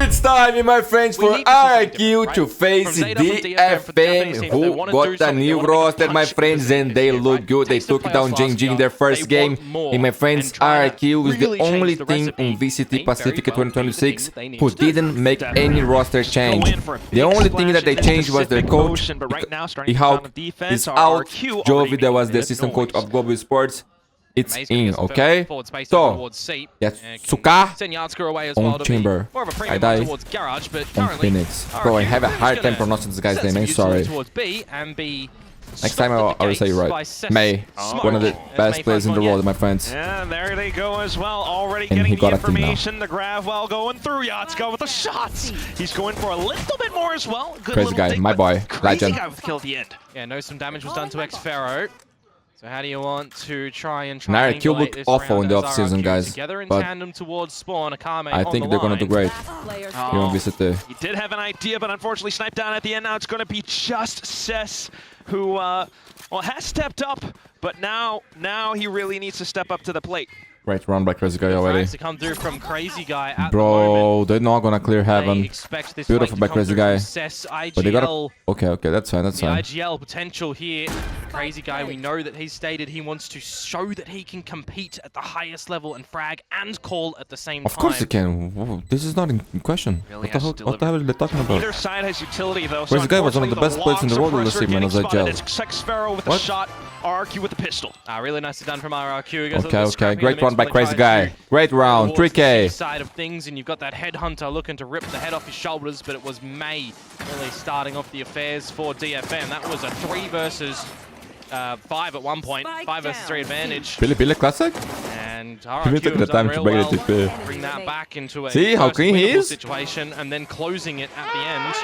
it's time, my friends, for RRQ to face DFM, who got a new roster, my friends, and they look good. They took down Genji in their first game. And my friends, RRQ is the only team in VCT Pacific 2026 who didn't make any roster change. The only thing that they changed was their coach. Ihawk is out. Jovi, that was the assistant coach of Global Sports. It's in, okay? So, yes, Suka on Chamber. I die on Phoenix. Bro, I have a hard time pronouncing this guy's name, I'm sorry. Next time I will say it right. May, one of the best players in the world, my friends. Yeah, there they go as well. Already And getting the information. The Gravwell going through. Yatska with the shots. He's going for a little bit more as well. Good Crazy guy, my boy, legend. CRAZYGUY with kill at the end. Yeah, no, some damage was done to X-Pharaoh. So how do you want to try and RRQ looked awful in the offseason, guys, but I think they're gonna do great here on VCT. He did have an idea, but unfortunately sniped down at the end. Now it's gonna be just Cess who well, has stepped up, but now he really needs to step up to the plate. Great run by CRAZYGUY already. To come through from CRAZYGUY at Bro, they're not gonna clear heaven. Beautiful by CRAZYGUY. But they gotta... Okay, that's fine, that's fine. IGL potential here. CRAZYGUY, we know that he's stated he wants to show that he can compete at the highest level and frag and call at the same time. Of course he can. Whoa, this is not in question. What the hell are they talking about? Either side has utility though. CRAZYGUY was one of the best players in the world this season as IGL. X-Pharaoh with a shot. RRQ with the pistol. Really nicely done from RRQ. Okay. Great run by CRAZYGUY. Great round. 3K. Side of things, and you've got that headhunter looking to rip the head off his shoulders, but it was May really starting off the affairs for DFM. That was a 3 versus 5 at one point. 5 versus 3 advantage. Billy classic. And RRQ has done real well. Bring that back into a see how clean he is situation, and then closing it at the end.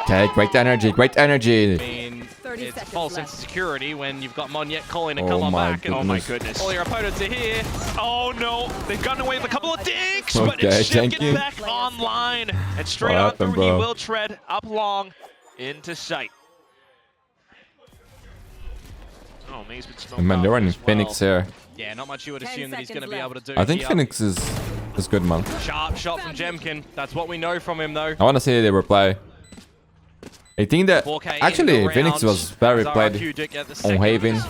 Okay, great energy. I mean, it's a false sense of security when you've got Monyet calling to come on back. And oh my goodness. All your opponents are here. Oh no, they've gotten away with a couple of dinks, but it's shifting back online. And straight on through, he will tread up long into sight. Oh, May's been smoked. Man, they're running Phoenix here. Yeah, not much you would assume that he's going to be able to do. I think Phoenix is good, man. Sharp shot from Jemkin. That's what we know from him, though. I want to see the replay. I think that actually Phoenix was very played on Haven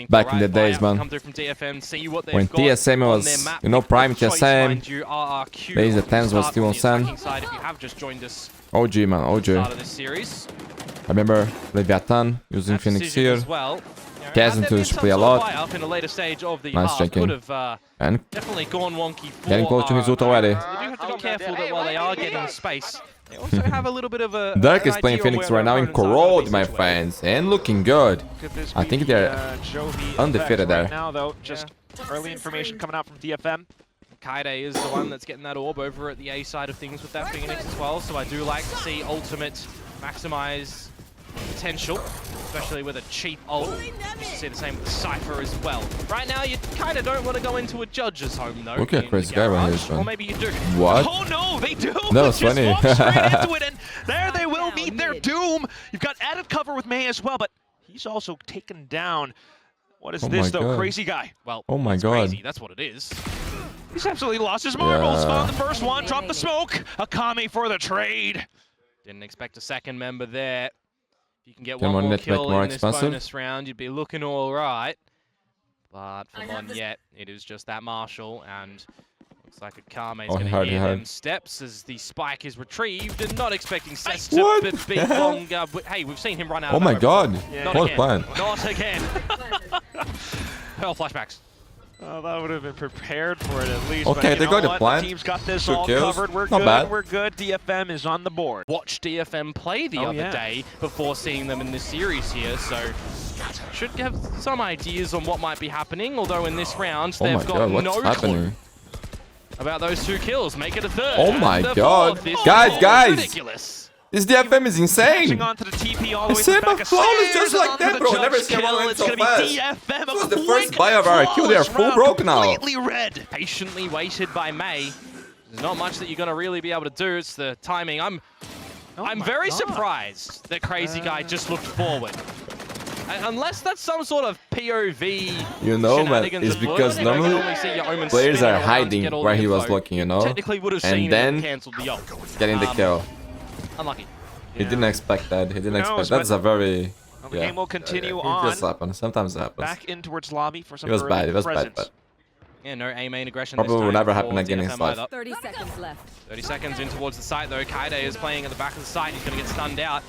back in the days, man. When TSM was, you know, prime TSM, base the 10s was still on Sun. OG, man, OG. I remember Leviathan using Phoenix here. Kazan to play a lot. Nice checking. And getting close to his ult already. They do have to be careful that while they are getting space, they also have a little bit of a... Dark is playing Phoenix right now in Corrode, my friends, and looking good. I think they're undefeated there. Now, though, just early information coming out from DFM. Kaide is the one that's getting that orb over at the A side of things with that Phoenix as well, so I do like to see Ultimate maximize potential, especially with a cheap ult. You should see the same with Cypher as well. Right now, you kind of don't want to go into a judge's home, though. Look at CRAZYGUY right here, or maybe you do. What? Oh no, they do! That was funny. Walk straight into it, and there they will meet their doom. You've got added cover with May as well, but he's also taken down. What is this, though? CRAZYGUY. Well, oh my god. Crazy. That's what it is. He's absolutely lost his marbles. Found the first one, dropped the smoke. Akame for the trade. Didn't expect a second member there. If you can get one more kill in this bonus round, you'd be looking all right. But for Monyet, it is just that Marshall, and looks like Akame's going to hear them steps as the spike is retrieved, and not expecting Cess to be longer. Hey, we've seen him run out. Oh my god! Not What again. plan? Not again. Hell, flashbacks. Oh, that would have been prepared for it at least. Okay, they got the plan. The team's got this 2 all kills. covered. We're not good. Bad. We're good. DFM is on the board. Watch DFM play the other day before seeing them in this series here, so should have some ideas on what might be happening. Although in this round they've got no clue about those 2 kills. Make it a 3rd. Oh my god, guys! Ridiculous. This DFM is insane! Onto the TP all the way flawless just like that, bro. Never seen Valorant so fast. This was the first buy of RRQ. They are full broke now. Completely red. Patiently waited by May. There's not much that you're going to really be able to do. It's the timing. I'm very surprised that CRAZYGUY just looked forward. Unless that's some sort of POV. You know, man, it's because normally players are hiding where he was looking, you know? Technically would have seen And then cancelled the ult. getting the kill. Unlucky. He didn't expect that. He didn't expect. That's a very. The game will continue It on. just happens. Sometimes it happens. Back in towards lobby for some It was bad. It was bad, but yeah, no A main aggression. probably will never happen again in his life. 30 seconds left. 30 seconds in towards the site though. Kaide is playing at the back of the site. He's going to get stunned out.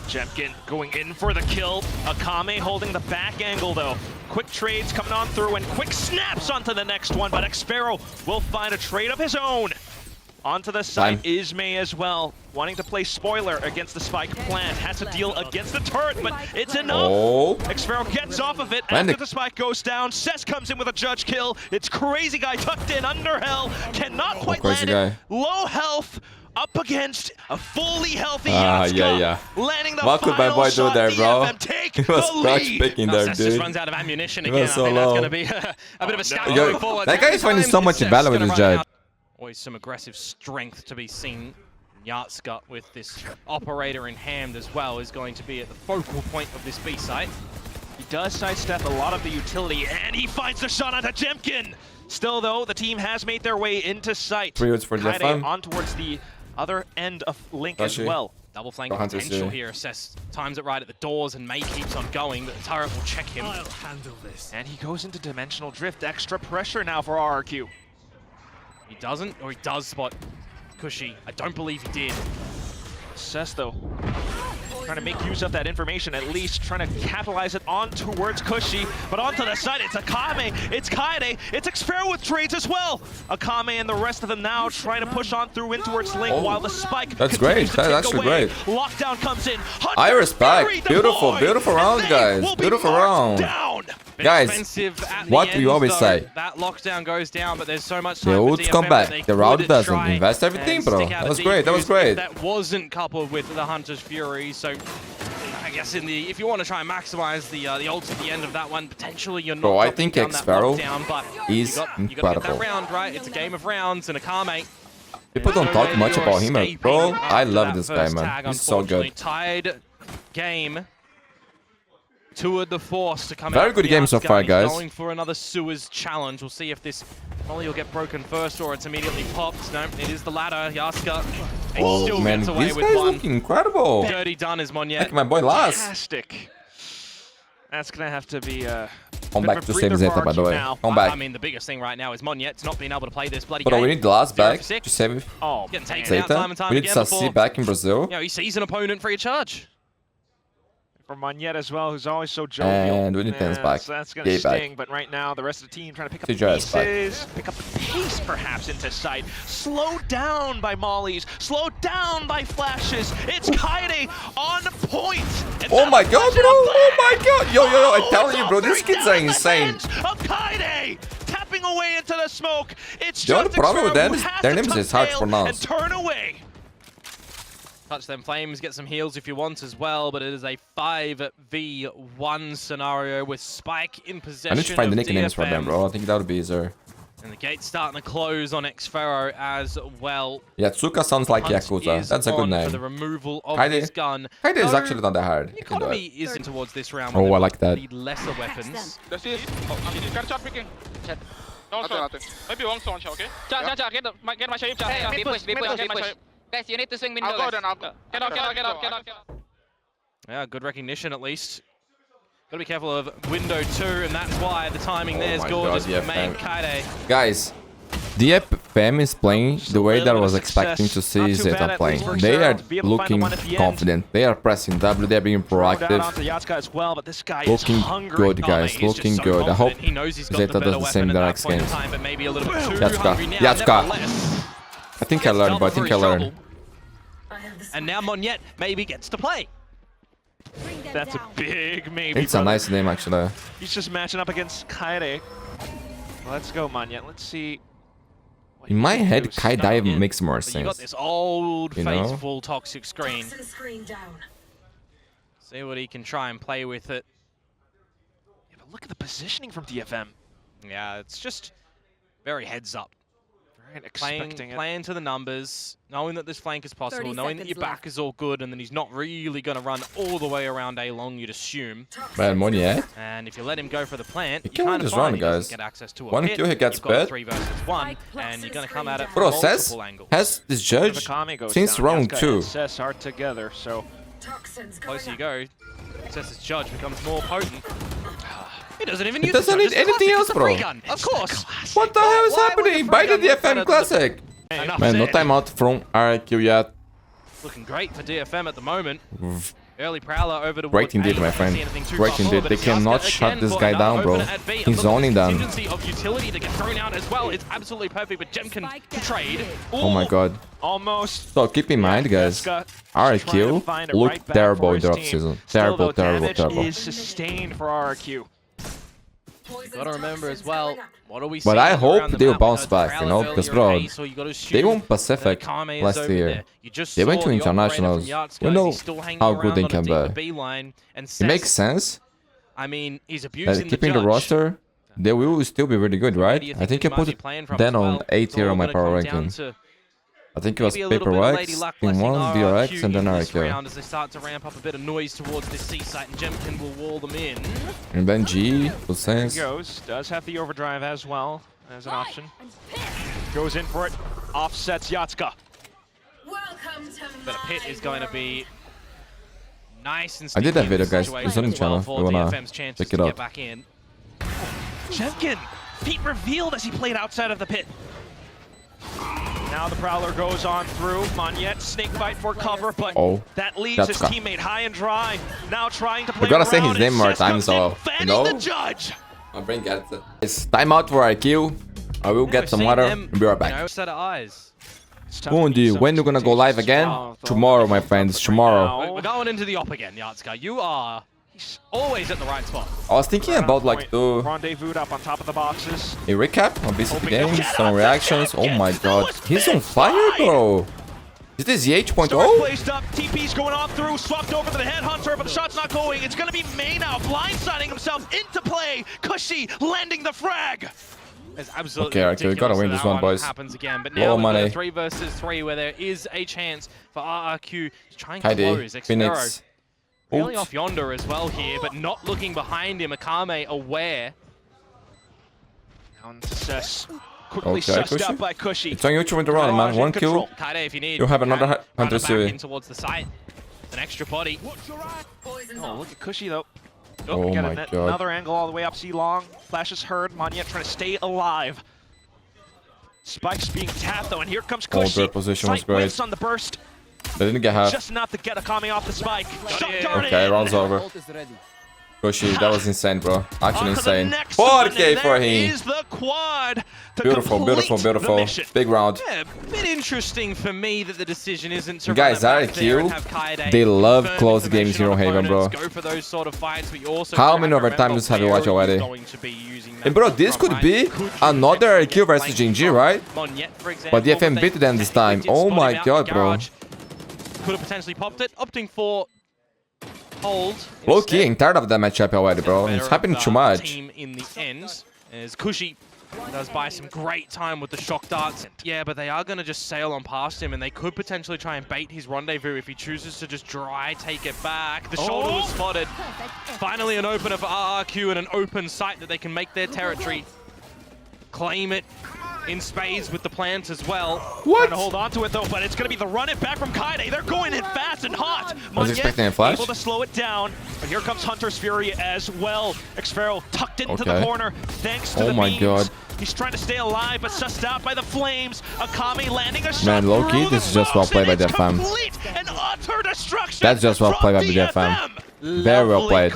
Jemkin going in for the kill. Akame holding the back angle though. Quick trades coming on through and quick snaps onto the next one, but Xpharaoh will find a trade of his own. Onto the side is May as well, wanting to play spoiler against the spike plant. Has to deal against the turret, but it's enough. Xpharaoh gets off of it after the spike goes down. Cess comes in with a judge kill. It's CRAZYGUY tucked in under hell. Cannot quite land it. Low health. Up against a fully healthy Yaska, landing the what could my boy do there, bro? He was clutch picking there, dude. Just runs out of ammunition again. I think that's going to be a bit of a stab going forward. That guy is finding so much value with his judge. Always some aggressive strength to be seen. Yatska with this operator in hand as well is going to be at the focal point of this B site. He does sidestep a lot of the utility, and he finds the shot onto Jemkin. Still, though, the team has made their way into sight. 3 hits for DFM. On towards the other end of Link as well. Double flank potential here. Assess times it right at the doors, and May keeps on going, but the turret will check him. I'll handle this. And he goes into dimensional drift. Extra pressure now for RRQ. He doesn't, or he does spot Cushy. I don't believe he did. Cess, though, trying to make use of that information, at least trying to capitalize it on towards Cushy, but onto the side, it's Akame, it's Kaide, it's Xpharaoh with trades as well. Akame and the rest of them now trying to push on through in towards Link while the spike continues to tick actually away. great. Lockdown comes in. I respect. Beautiful round, guys. Beautiful round. Guys, what do you always say? That lockdown goes down, but there's so much time the for ults come back. The round doesn't. Invest everything, bro. That was great. That was great. That wasn't coupled with the Hunter's Fury, so I guess if you want to try and maximize the ults at the end of that one, potentially you're not. Bro, I think Xpharaoh is incredible. You got to get that round right. It's a game of rounds, and Akame. People don't talk much about him, bro. I love this guy, man. He's so good. Tied game. Tour de force to come Very good game so far, guys. Going for another sewers challenge. We'll see if this molly will get broken first or it's immediately popped. No, it is the latter. Yaska still man, gets away this with guy's one. looking incredible. Dirty done is Monyet. Like my boy last. Fantastic. That's gonna have to be come back to save Zeta, by the way. Come back. I mean, the biggest thing right now is Monyet's not being able to play this bloody game. But we need the last back to save getting taken out time and time we need Sassy back in Brazil. You know, he sees an opponent free of charge. For Monyet as well, who's always so jovial. And we need Tens back. So that's going to sting, but right now the rest of the team trying to pick up the pieces, pick up the pace perhaps into sight. Slowed down by mollies, slowed down by flashes. It's Kaide on point. Oh my god, bro! Oh my god! Yo, I'm telling you, bro, these kids are insane. Of Kaide tapping away into the smoke. It's the only just problem with them is their names is hard to pronounce. And turn away. Touch them flames, get some heals if you want as well, but it is a 5v1 scenario with Spike in possession. I need to find the nicknames DFM. for them, bro. I think that would be easier. And the gate's starting to close on Xpharaoh as well. Yeah, Tsuka sounds like Yakuza. That's a good name. For the removal of his gun. Kaide is actually not that hard. The economy is in towards this round. Oh, I like that. The lesser weapons. Maybe one launch, okay? Get my shape, Guys, you need to swing window. I'll go. Get out. Yeah, good recognition at least. Gotta be careful of window 2, and that's why the timing there is gorgeous for May and Kaide. Guys, DFM is playing the way that I was expecting to see Zeta playing. They are looking confident. They are pressing W. They are being proactive. Looking good, guys. Looking good. I hope Zeta does the same the next games. Yatska. I think I learned, but I think I learned. And now Monyet maybe gets to play. That's a big maybe. It's a nice name, actually. He's just matching up against Kaide. Let's go, Monyet. Let's see. In my head, Kaide makes more sense. You got this old, faithful toxic screen. See what he can try and play with it. Yeah, but look at the positioning from DFM. Yeah, it's just very heads up. Playing to the numbers, knowing that this flank is possible, knowing that your back is all good, and then he's not really going to run all the way around A long, you'd assume. Man, Mundi, eh? And if you let him go for the plant, you can't win this round, guys. Get access to a One kill, he gets bed. 3 versus 1, and you're going to come at it from Bro, multiple Cez angles. has this judge since round 2. Cez are together, so Closer you go, Cez's judge becomes more potent. He doesn't even He use doesn't need anything else, bro. Of course. What the hell is happening? Buy the DFM Classic. Man, no timeout from RRQ yet. Looking great for DFM at the moment. Early Prowler over to Great indeed, my friend. Great indeed. They cannot shut this guy down, bro. He's zoning down. Of utility to get thrown out as well. It's absolutely perfect, but Gem can trade. Oh my god. Almost. So keep in mind, guys, RRQ looked terrible in the offseason. Terrible, terrible, terrible. Is sustained for RRQ. Gotta remember as well, what are we But seeing I hope around the they'll map? bounce back, you know, because bro, they won Pacific last year. They went to internationals. You know how good they can be. It makes sense. I mean, he's abusing keeping the roster, they will still be really good, right? I think I put then on 8 tier on my power ranking. I think it was Paperwork, Team 1, VRX, and then RRQ. As they start to ramp up a bit of noise towards this C site, and Jemkin will wall them in. And then G, Sense. Goes, does have the overdrive as well as an option. Goes in for it, offsets Yatska. But a pit is going to be nice and I did that video, guys. situation It's on the as well channel. for We wanna DFM's chances check it to out. get back in. Jemkin, feet revealed as he played outside of the pit. Now the Prowler goes on through. Monyet, snake bite for cover, but that leaves his teammate high and dry. Now trying to play We gotta say his around, name and more Cez times, comes so in, you know. fanning the judge. My brain gets it. It's timeout for RRQ. I will get some water and be right back. Set of eyes. Mundi, when you gonna go live again? Tomorrow, my friends, tomorrow. We're going into the op again, Yatska. You are always at the right spot. I was thinking about like do Rendezvous up on top of the boxes. a recap on VCT games, some reactions. Oh my god, he's on fire, bro. Is this the H.0? Placed up, TP's going on through, swapped over to the Headhunter, but the shot's not going. It's gonna be Meow blindsiding himself into play. Cushy landing the frag. It's absolutely okay, we gotta win this one, boys. Happens again, but now money. we've got a 3 versus 3 where there is a chance for RRQ to try and close. Phoenix. Really off yonder as well here, but not looking behind him. Akame aware. Down to Cez. Quickly sussed out by Cushy. It's on you to win the round, man. 1 kill. Kaide, if you need. You have another Hunter series. In towards the site. An extra body. Oh, look at Cushy though. Oh my god. Another angle all the way up C long. Flash is heard. Monyet trying to stay alive. Spike's being tapped though, and here comes Cushy. Their position was great. On the burst. They didn't get half. Just enough to get Akame off the spike. Okay, round's over. Cushy, that was insane, bro. Actually insane. 4K for him. Is the quad Beautiful, beautiful, beautiful. Big round. Yeah, a bit interesting for me that the decision isn't to guys, RRQ, they love close games here on Haven, bro. Go for those sort of fights, but you also how many overtimes have you watched already? And bro, this could be another RRQ versus GG, right? But DFM beat them this time. Oh my god, bro. Could have potentially popped it, opting for hold. Low key, I'm tired of that matchup already, bro. It's happening too much. Team in the end, as Cushy does buy some great time with the shock darts. Yeah, but they are going to just sail on past him, and they could potentially try and bait his rendezvous if he chooses to just dry take it back. The shoulder was spotted. Finally an opener for RRQ and an open site that they can make their territory. Claim it in spades with the plant as well. What? Trying to hold on to it though, but it's going to be the run it back from Kaide. They're going in fast and hot. I was expecting a flash. Able to slow it down, but here comes Hunter's Fury as well. Xfero tucked into the corner thanks to the my god. He's trying to stay alive, but sussed out by the flames. Akame landing a shot. Man, low-key, this is just well played by DFM. That's just well played by DFM. Very well played.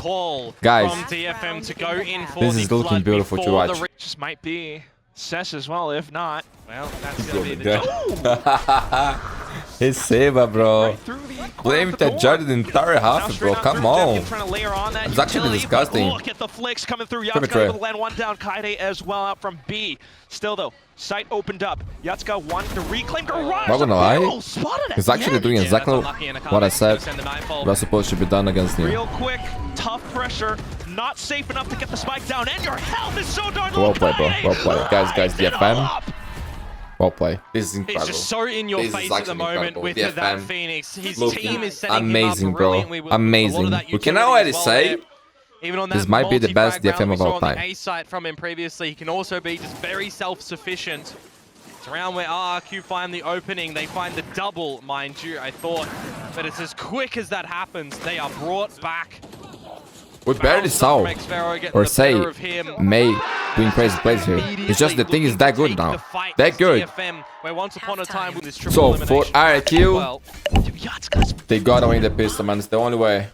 Guys, DFM to go in for this is looking beautiful to watch. Just might be Cez as well, if not. Well, that's going to be the It's Seba, bro. Blame that judge the entire half, bro. Come on. It's actually disgusting. Look at the flicks coming through. Yatska able to land one down. Kaide as well out from B. Still though, site opened up. Yatska wanted to reclaim garage. Not gonna lie, he's actually doing exactly what I said was supposed to be done against him. Real quick, tough pressure. Not safe enough to get the spike down, and your health is so darn low. Well played, bro. Well played. Guys, DFM. Well played. This is He's incredible. just so in your This is face at the actually moment incredible. with DFM that Phoenix. His looking team is setting amazing, him up bro. brilliantly with a lot of Amazing. that We can utility already as well say there. Even on that this might be the best multi-frag round DFM we of saw all on time. the A site from him previously, he can also be just very self-sufficient. It's around where RRQ find the opening. They find the double, mind you, I thought. But it's as quick as that happens, they are brought back. We barely saw or say May doing crazy plays here. It's just the thing is that good now. That good. Where once upon a time with this So for RRQ, they gotta win the pistol, man. It's the only way.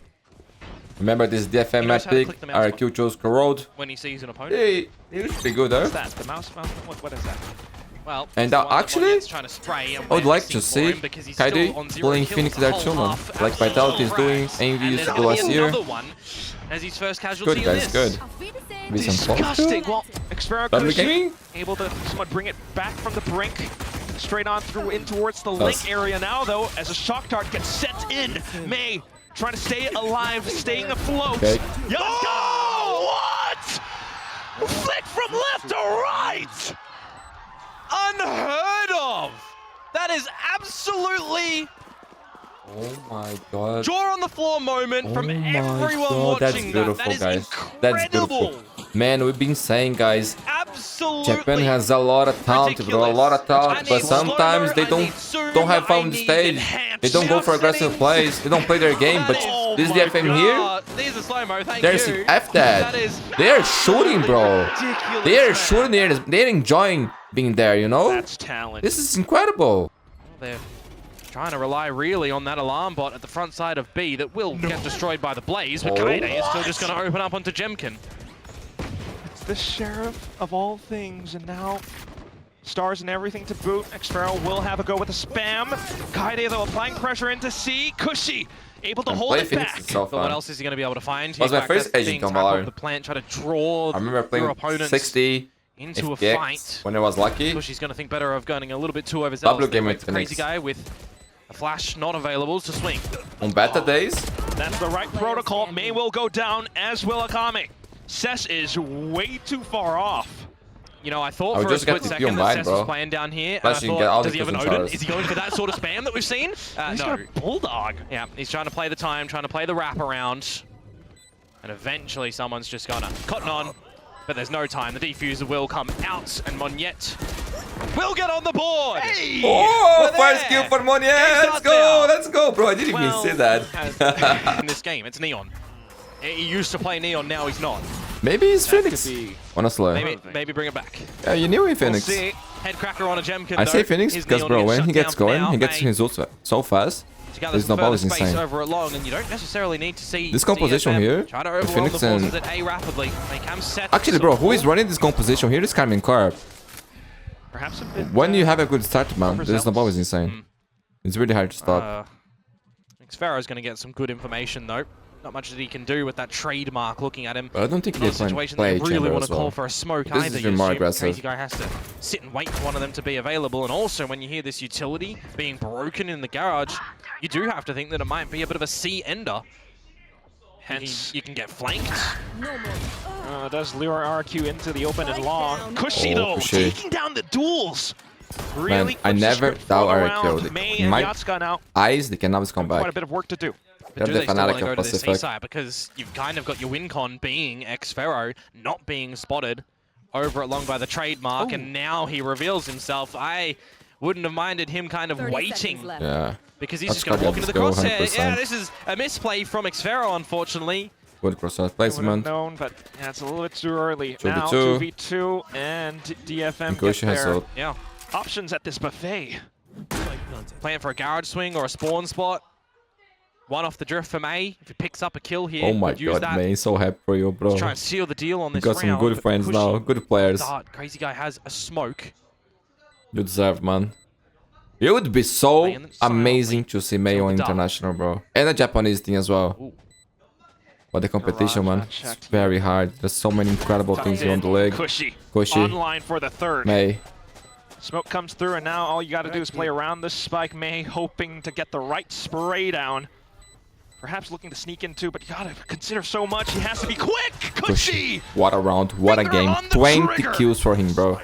Remember this DFM map pick? RRQ chose Corrode. When he sees an opponent. He looks pretty good, though. What's that? The mouse? What is that? Well, and actually, I would like to see Kaidu playing Phoenix there too, man. Like Vitality is doing, Envy used to do last year. As his first casualty Good, guys, good. Disgusting. Well, Xpero Gaming able to somewhat bring it back from the brink. Straight on through in towards the link area now, though, as a shock dart gets set in. May trying to stay alive, staying afloat. Okay. Yo! What? Flick from left to right! Unheard of! That is absolutely Oh my god. jaw on the floor moment from everyone God, that's watching beautiful, that. That guys. is That's incredible. beautiful. Man, we've been saying, guys, Absolutely. Japan has a lot of talent, bro. A lot of talent, but sometimes they don't have fun on the stage. They don't go for aggressive plays. They don't play their game. But this DFM here, These are slow-mo, thank there's you. F that. They are shooting, bro. They are shooting. They're enjoying being there, you know? That's talent. This is incredible. They're trying to rely really on that alarm bot at the front side of B that will get destroyed by the blaze, but Kaede is still just going to open up onto Jemkin. It's the sheriff of all things, and now stars and everything to boot. Xpero will have a go with a spam. Kaede, though, applying pressure into C. Cushy able to hold it back. But what else is he going to be able to find? Was my first agent on Valorant. The plant, try to draw I remember playing opponents 60 into FPX a fight. when I was lucky. Cushy's going to think better of going a little bit too overzealous. Game with Crazy guy with a flash not available to swing. On beta days, That's the right protocol. May will go down, as will Akame. Cess is way too far off. You know, I thought I would for a just get split to be on second that mine, Cess bro. was playing down here. And I Flashing, get all thought, the does he have an cushion Odin? stars. Is he going for that sort of spam that we've seen? He's No. got a bulldog. Yeah, he's trying to play the time, trying to play the wraparound. And eventually someone's just gonna cotton on. But there's no time. The defuser will come out, and Monyet will get on the board. Hey! oh, We're first there. kill for Monia. Game Let's starts go, now. let's go, bro. I didn't even see that. In this game, it's Neon. He used to play Neon, now he's not. Maybe it's Phoenix. Honestly. Maybe bring it back. Yeah, you knew it, Phoenix. We'll see. Head cracker on a Jemkin. I say though. Phoenix His because, Neon bro, when shut he gets down going, now. he gets May his ult so fast. Gather His some snowball further is space insane. over along, and you don't necessarily need to see This composition DFM here, try to the overwhelm the Phoenix and- forces at A rapidly. They can set Actually, bro, who is running this composition here is Carmen Carp. Perhaps a bit, When you have a good start, man, this snowball is insane. It's really hard to stop. Xfero's going to get some good information, though. Not much that he can do with that trademark looking at him. But I don't think Not they a can situation play that you really chamber want as to call well. for a smoke This either. is You more assume aggressive. Crazy Guy has to sit and wait for one of them to be available. And also, when you hear this utility being broken in the garage, you do have to think that it might be a bit of a C-ender. Hence, you can get flanked. does lure RRQ into the open and long. Cushy, Oh, though, Cushy. taking down the duels. Man, Really I puts never script doubt for the RRQ. round. They- May and my Yatsuka now. Eyes, they can always come Quite a back. bit of work to do. They're Do the they still want fanatic to go of to the Pacific. C-side? Because you've kind of got your win con being Xfero not being spotted over along by the trademark, and now he reveals himself. I wouldn't have minded him kind of 30 waiting, seconds left. Yeah. because he's That's just going to walk gotta into the go crosshair. 100%. Yeah, this is a misplay from Xfero, unfortunately. Good cross Would have placement. known, but yeah, it's a little bit too early. 2v2. Now 2v2 and DFM get Kushi has their ult. Yeah, options at this buffet. playing for a garage swing or a spawn spot. One off the drift from A. If he picks up a kill here, Oh my could use god, that. man, so happy for you, bro. Let's try and seal the deal on You this got some round. good friends Cushy now, good players. dart. Crazy Guy has a smoke. You deserve, man. It would be so Man, amazing to see Meow Kill the dart. international, bro. And a Japanese team as well. Ooh. But the competition, Garage man, not it's checked. very hard. There's so many incredible things here on the league. Cushy. Cushy. Online for the third. May. Smoke comes through, and now all you got to do is play around this spike. May hoping to get the right spray down. Perhaps looking to sneak in too, but you gotta consider so much. He has to be quick. Cushy. What a round, what a Finger game. on the 20 trigger. kills for him, bro.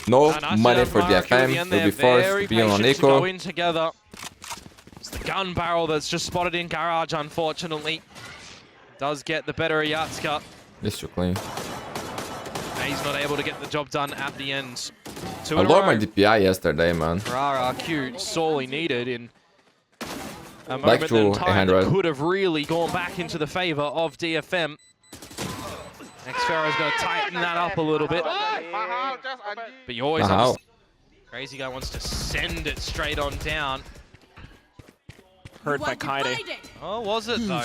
No Nice money job for from RRQ at the DFM. end Will there. be forced Very to be on patient to go eco. in together. It's the gun barrel that's just spotted in garage, unfortunately. Does get the better of Yatska. This too clean. He's not able to get the job done at the end. I lowered my DPI yesterday, man. For RRQ, sorely needed in a Back moment to in time that 800. could have really gone back into the favor of DFM. Xfero's going to tighten that up a little bit. But you always understand. CRAZYGUY wants to send it straight on down. Heard by Kaide. Oh, was it though?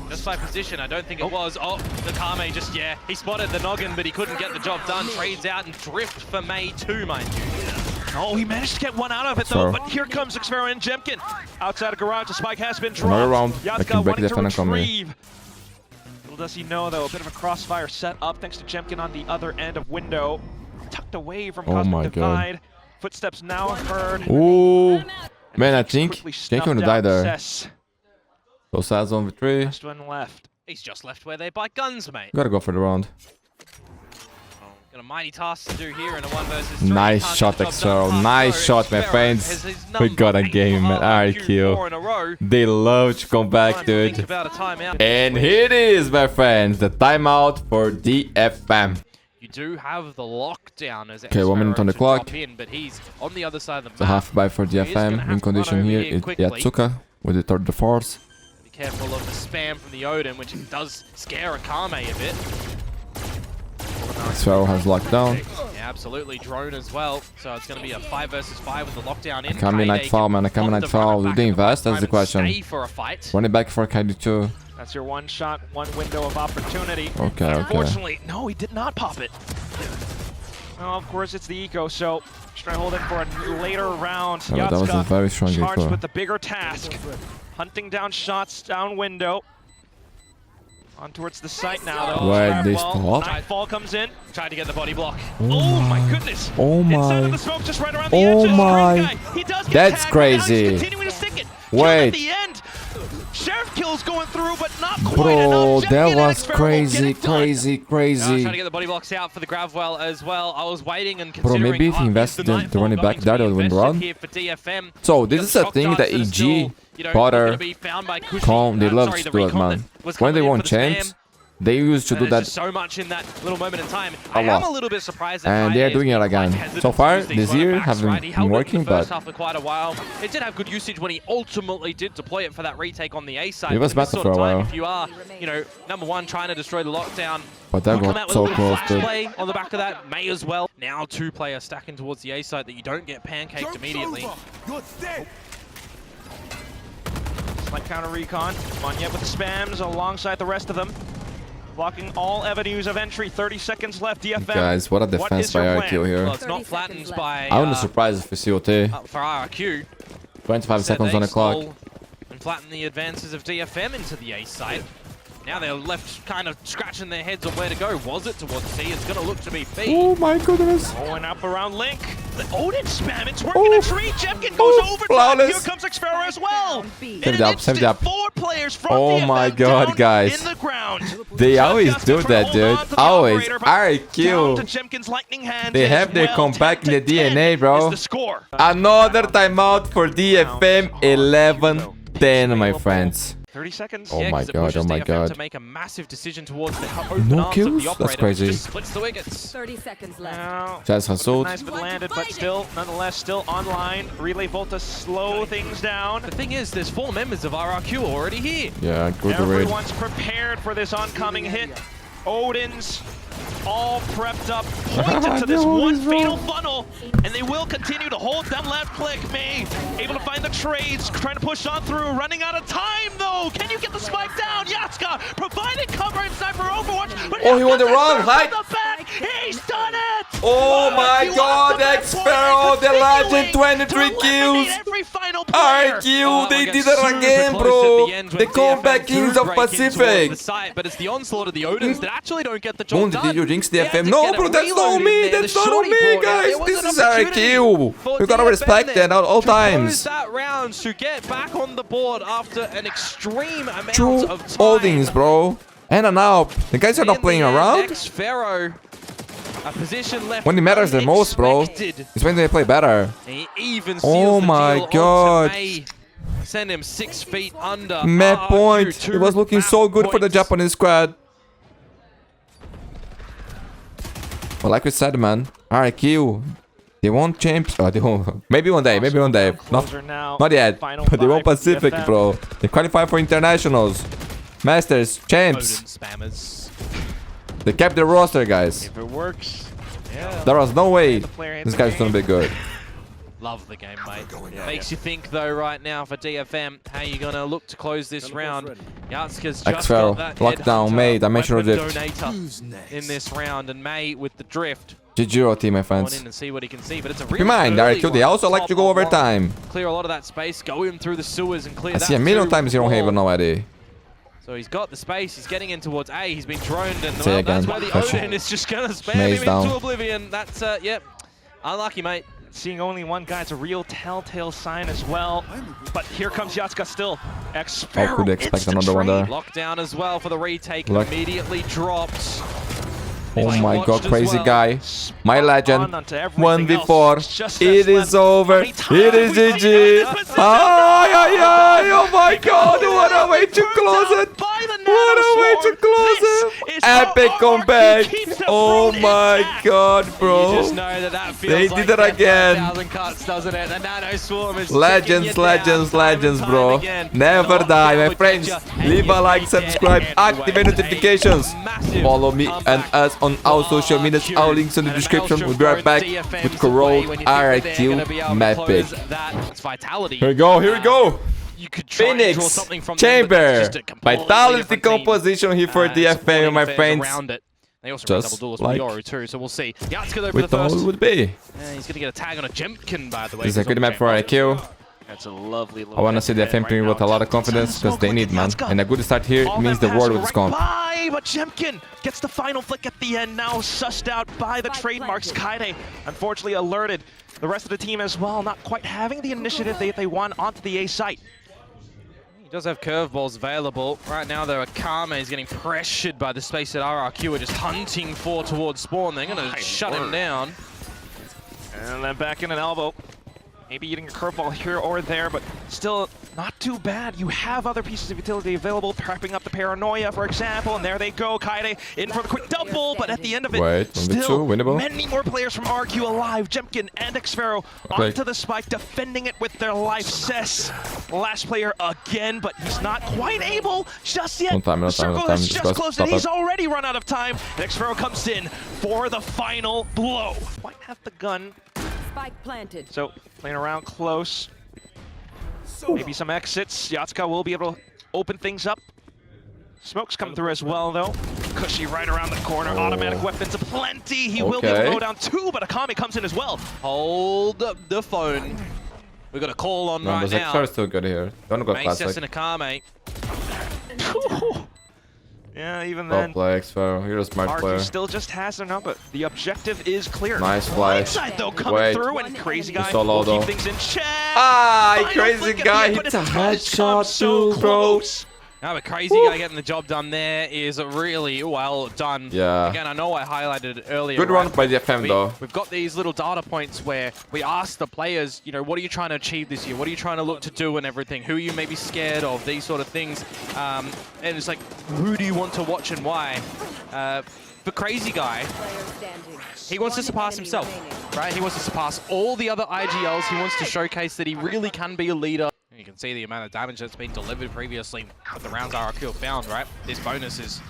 Just by position, I don't think it was. Oh, the Kame just, yeah, he spotted the noggin, but he couldn't get the job done. Trades out and drift for May 2, mind you. Oh, he managed to get one out of it though, but here comes Xfero and Jemkin. Outside of garage, the spike has been dropped. Another round. Yatska wanting to Back retrieve. Little does he know though, a bit of a crossfire set up thanks to Jemkin on the other end of window. Tucked away from Cosmic Divide. Footsteps now heard. Ooh. Man, I think Quickly Jake gonna snuffed die out there. Cess. So sides on V3. Last one left. He's just left where they buy guns, mate. Gotta go for the round. Got a mighty task to do here in a 1 versus 3. Nice shot, Xero. Nice shot, my friends. We got a game at RRQ. They love to come back, dude. And here it is, my friends. The timeout for DFM. You do have the lockdown as Okay, 1 minute on the clock. but he's on the other side of the It's a map. half buy for DFM. Win condition here is Yatsuka with the third force. Be careful of the spam from the Odin, which does scare Akame a bit. Xero has locked down. Yeah, absolutely. Drone as well. So it's going to be a 5 versus 5 with the lockdown in. Akame night foul, man. Akame night foul. Do they invest? That's the question. Stay for a fight. Run it back for Kaide too. That's your one shot, one window of opportunity. Okay, Unfortunately, no, he did not pop it. Well, of course, it's the eco, so just trying to hold it for a later round. Oh, that was a very strong charged eco. with the bigger task. Hunting down shots down window. On towards the site now, though. Wait, they stop? Nightfall comes in. Tried to get the body block. Oh my goodness. Oh Inside of my. the smoke, just right around the Oh edges. my. CRAZYGUY. He does get That's tagged, crazy. but now he's continuing to stick it. Wait. At the end. Sheriff kills going through, but not quite Bro, enough. that Jemkin was and Xfero will get crazy, it done. crazy, crazy. Trying to get the body blocks out for the Gravwell as well. I was waiting and Bro, considering. maybe if he invested in the running back, that would win the round. Here for DFM. So this is a thing that EG, Potter, Com, they love to do it, man. When they want champs, they used to do that so much in that little moment in time. a lot. I'm a little bit surprised that And they're doing it again. So far, this year haven't been working, but half for quite a while. It did have good usage when he ultimately did deploy it for that retake on the A side. It was This better sort of for a time, while. If you are, you know, number one, trying to destroy the lockdown. But that come out got with a so little close flash to. play on the back of that. May as well. Now 2 players stacking towards the A side that you don't get pancaked immediately. Like counter recon. Manya with the spams alongside the rest of them. Blocking all avenues of entry. 30 seconds left. DFM. Guys, what a defense by RRQ here. Well, it's not flattened by. I wouldn't be surprised if we see OT. For RRQ. 25 seconds on the clock. And flatten the advances of DFM into the A side. Now they're left kind of scratching their heads on where to go. Was it towards C? It's going to look to be B. Oh my goodness. Going up around Link. The Odin spam. It's working a treat. Jemkin goes over. Here comes Xfero as well. Save it up, save it up. 4 players from Oh DFM my god, down guys. in the ground. They always Just do trying to that, hold dude. on to the Always. operator, but down to RRQ. Jemkin's lightning hands They as have their well. comeback in the 10-10 DNA, bro. is the score. Another timeout for DFM. 11-10, my friends. 30 seconds. Oh Yeah, my 'cause it god, pushes oh my DFM god. to make a massive decision towards the open No arms kills? of the That's operator, crazy. which just splits the wickets. 30 seconds left. Now, Chaz Hassoud. nice but landed, but still, nonetheless, still online. Relay Volta slow things down. The thing is, there's 4 members of RRQ already here. Yeah, good to read. Everyone's prepared for this oncoming hit. Odin's all prepped up, pointed to this one fatal funnel, and they will continue to hold down left click. May able to find the trades, trying to push on through, running out of time though. Can you get the spike down? Yatska provided cover inside for Overwatch, but Oh, he won the Yatska run, from height. the back. He's done it! Oh my RRQ god, up to that Xfero, point, the legend, continuing 23 to kills. eliminate every final player. RRQ, they we did get it super again, close bro. at the end when The comeback DFM kings do of break in towards Pacific. the site, but it's the onslaught of the Odins that actually don't get the job Mundi, done. did you jinx They had DFM? to No, get a bro, that's not reload on in me. there. That's The not on shorty me, brought it. guys. There was This an is opportunity RRQ. for You gotta DFM respect then that at all to close times. that round to get back on the board after an extreme amount True of time. holdings, bro. And an up. The guys are not playing around. Xfero A position left. When it matters the most, bro, unexpected. it's when they play better. He even Oh seals the my deal God. onto May. Send him 6 feet under. Mad RRQ, point. two It was looking map so good for the points. Japanese squad. Well, like we said, man, RRQ, they won champs. Oh, they won. Maybe one day. Maybe one day. Not yet. But they won Pacific, bro. They qualified for internationals, masters, champs. Spammers. They kept their roster, guys. If it works, yeah. There was no way this guy's gonna be good. Love the game, mate. Makes you think, though, right now for DFM, how you gonna look to close this round. Yatska's just got that lockdown, May, dimensional drift. Donator in this round, and May with the drift. GG team, my Go friends. in and see what he can see, but it's a Keep real in mind, early RRQ, they one. also like to go Top overtime. Clear a lot of that space, go in through the sewers and clear I that see a million too. times Hero Haven already. So he's got the space, he's getting in towards A, he's been droned, and Say well, again. that's where the Pressure. Odin is just gonna spam Maze him down. into oblivion. That's, yep, unlucky, mate. Seeing only one guy, it's a real telltale sign as well. But here comes Yatska still. How could they expect another one there? Lockdown as well for the retake, Look. immediately drops. Oh my god, Watched as crazy well. guy. My legend. onto everything 1v4. else. Just It left. is over. It is GG. Ay, ay, ay. Oh my god. What a way to close it. What a way to close it. Epic comeback. Oh my god, You bro. just know that that feels They like did it again. 10,000 cuts, doesn't it? The Nano Swarm is Legends, taking you legends, down time legends, and bro. time again. Never Lockdown die, my will friends. get you, and Leave you a like, beat it subscribe, anyway. activate notifications. Massive Follow me and comeback us on our social for medias. RRQ. Our links in the And an description. We'll be Maelstrom right back DFM's with the way Corrode when you think that they're gonna be able RRQ to map pick. close that. It's vitality. Here we go, here we go. You could try and draw Phoenix, something from them, but Chamber. that's just a completely Vitality different team. composition here for DFM, Supporting my fans friends. around it. They also ran double Just duels like with Yoru too, so we'll see. Yatska though for we the first. thought it would be. He's going to get a tag on a Jemkin, by the way. This is a good map for RRQ. That's a lovely I want to see DFM playing with a lot of confidence because they need, man. And a good start here means the world with this comp. But Jemkin gets the final flick at the end, now sussed out by the trademarks. Kaide, unfortunately alerted. The rest of the team as well, not quite having the initiative they want onto the A site. He does have curveballs available. Right now, though, Akame is getting pressured by the space that RRQ are just hunting for towards spawn. They're going to shut him down. And then back in an elbow. Maybe eating a curveball here or there, but still not too bad. You have other pieces of utility available, prepping up the paranoia, for example, and there they go. Kaide in for the quick double, but at the end of it, Wait, still winnable. many more players from RQ alive. Jemkin and Xfero onto the spike, defending it with their life. Cess, last player again, but he's not quite able just yet. No time, The circle has just just closed, and stop he's it. already run out of time. And Xfero comes in for the final blow. Might have the gun. Spike planted. So, playing around close. Maybe some exits. Yatska will be able to open things up. Smoke's coming through as well, though. Cushy right around the corner. Automatic weapons aplenty. He will be able to go down two, but Akame comes in as well. Hold the phone. We've got a call on right Numbers now. are still good here. Don't go Mace classic. and Akame. Yeah, even Well then. play, Xfero. You're a smart player. RQ still just has their number. The objective is clear. Nice flash. Inside, though, coming Wait. through, and Crazy Guy so low, will though. keep things in check. Ah, Final Crazy flick at Guy the end, hits but a it does come headshot so too, bro. close. Now, but Crazy Guy getting the job done there is really well done. Yeah. Again, I know I highlighted it earlier. Good right? run by DFM, though. We've got these little data points where we ask the players, you know, what are you trying to achieve this year? What are you trying to look to do and everything? Who are you maybe scared of? These sort of things. And it's like, who do you want to watch and why? For Crazy Guy, he wants to surpass himself, right? He wants to surpass all the other IGLs. He wants to showcase that he really can be a leader. You can see the amount of damage that's been delivered previously with the rounds RRQ found, right? This bonus is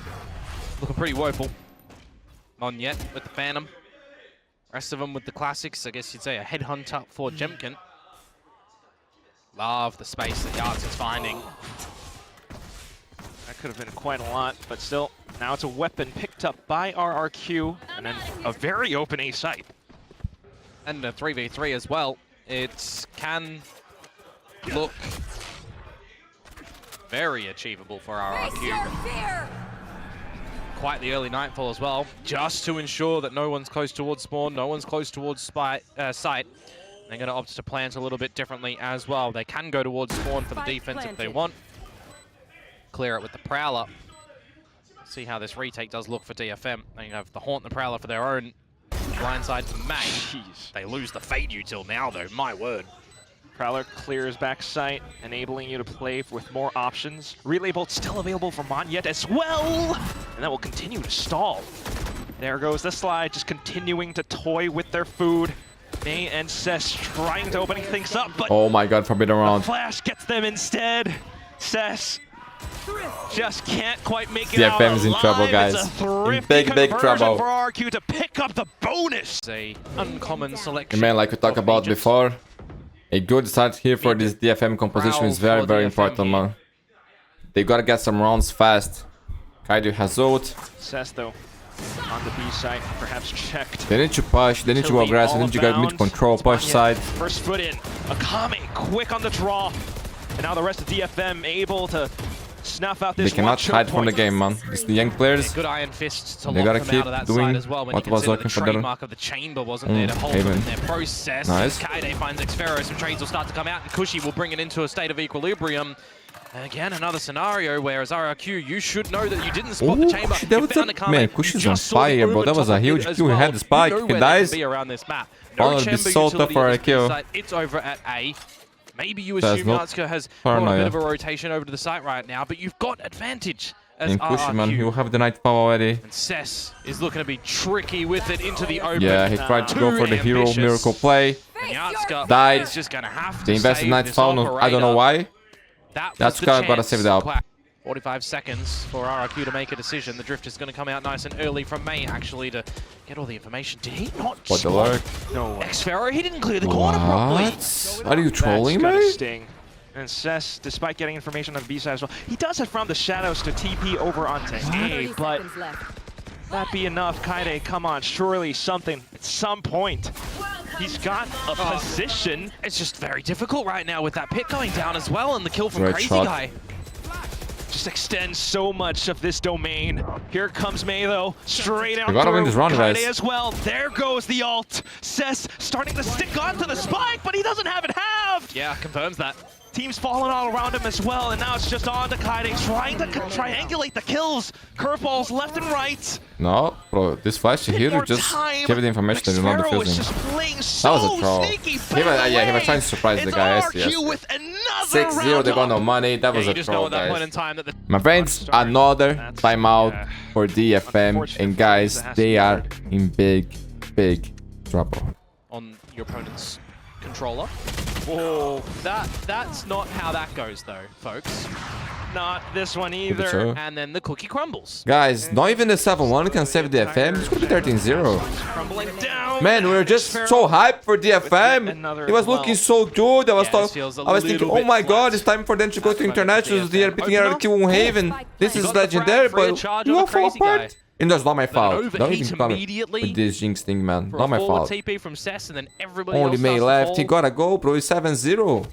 looking pretty woeful. Not yet with the Phantom. Rest of them with the classics. I guess you'd say a headhunt up for Jemkin. Love the space that Yards is finding. That could have been quite a lot, but still, now it's a weapon picked up by RRQ, and then a very open A site. And a 3v3 as well. It can look very achievable for RRQ. Quite the early nightfall as well, just to ensure that no one's close towards spawn, no one's close towards site. They're going to opt to plant a little bit differently as well. They can go towards spawn for the defense if they want. Clear it with the Prowler. See how this retake does look for DFM. They have the Haunt and the Prowler for their own blindside for May. Jeez. They lose the fade util now, though. My word. Prowler clears back sight, enabling you to play with more options. Relay Bolt still available for Monyet as well, and that will continue to stall. There goes the slide, just continuing to toy with their food. May and Cess trying to open things up, but Oh my god, forbidden round. Flash gets them instead. Cess just can't quite make it out DFM's in alive. trouble, guys. It's a thrifty Big conversion trouble. for RRQ to pick up the bonus. It's a uncommon selection. Man, like we talked of about agents. before, a good start here for this DFM composition is very, very important, man. They gotta get some rounds fast. Kaidu has ult. Cess, though, on the B side, perhaps checked. They need to push, they need to go aggressive, they need to get mid control, push side. First foot in. Akame quick on the draw. And now the rest of DFM able to snuff out They this cannot one-shot hide from the point. game, man. It's the young players. Good iron fists to They lock gotta them keep out of that doing side as well when what you was consider working the for them. trademark of the chamber wasn't there to hold them Haven. in their process. Nice. Kaide finds Xfero, some trades will start to come out, and Kushi will bring it into a state of equilibrium. And again, another scenario where as RRQ, you should know that you didn't spot the chamber. That You was found a, Akame. man, You Kushi's just on saw the fire, bro. over That was top a of huge it as kill. He well. had the spike. You know He where they dies. can be around this map. No Valor chamber be salted utility for on a this B kill. side. It's over at A. Maybe you There's assume no Yatska has got a paranoia. bit of a rotation over to the site right now, but you've got advantage as And Kushi, man, RRQ. he will have the nightfall already. And Cess is looking to be tricky with it into the open. Yeah, he tried to go for the hero ambitious. miracle play. And Yatska Died. is just going to have to They invested save this nightfall. No, I don't know operator. why. That was That's the gotta chance. save it up. 45 seconds for RRQ to make a decision. The drift is going to come out nice and early from May, actually, to get all the information. Did he not What the spot lurk? No way. Xfero? He didn't clear the corner properly. What? Are you trolling That's me? gonna sting. And Cess, despite getting information on the B side as well, he does it from the shadows to TP over onto A, 30 but seconds left. that be enough. Kaide, come on, surely something at some point. He's got a position. It's just very difficult right now with that pit going down as well, and the kill from Great shot. CRAZYGUY. Just extends so much of this domain. Here comes May, though, straight out We gotta win through. this round, Kaide guys. as well. There goes the ult. Cess starting to stick onto the spike, but he doesn't have it halved. Yeah, confirms that. Team's falling all around him as well, and now it's just on to Kaide, trying to triangulate the kills. Curveballs left and right. No, bro, this flash Bit here more just time. gave the information that you're not Xfero is defusing. just playing That so was a troll. sneaky. He was trying to surprise the It's guy. RRQ Yes, with another 6-0, they got no round money. That was You a just know troll, at that point in guys. time that the My friends, another timeout for DFM, and guys, they are in big trouble. on your opponent's controller. Whoa, that's not how that goes though, folks. Not this one Could be either. so. And then the cookie crumbles. Guys, not even the 7-1 can save DFM. This could be 13-0. Crumbling down. Man, we were just so hyped for DFM. He was looking so good. I was Yeah, this feels a thinking, little oh bit my god, flat. it's time for them to go to That's internationals. They are beating Opener. RRQ on Haven. This He is got the legendary, frag, free of but charge you on all the fall CRAZYGUY. apart. And that's not my fault. overheat Don't even come immediately with this jinx thing, man. For Not a my forward fault. TP from Cess, and then everybody Only else May starts to left. He fall. gotta go, bro. It's 7-0.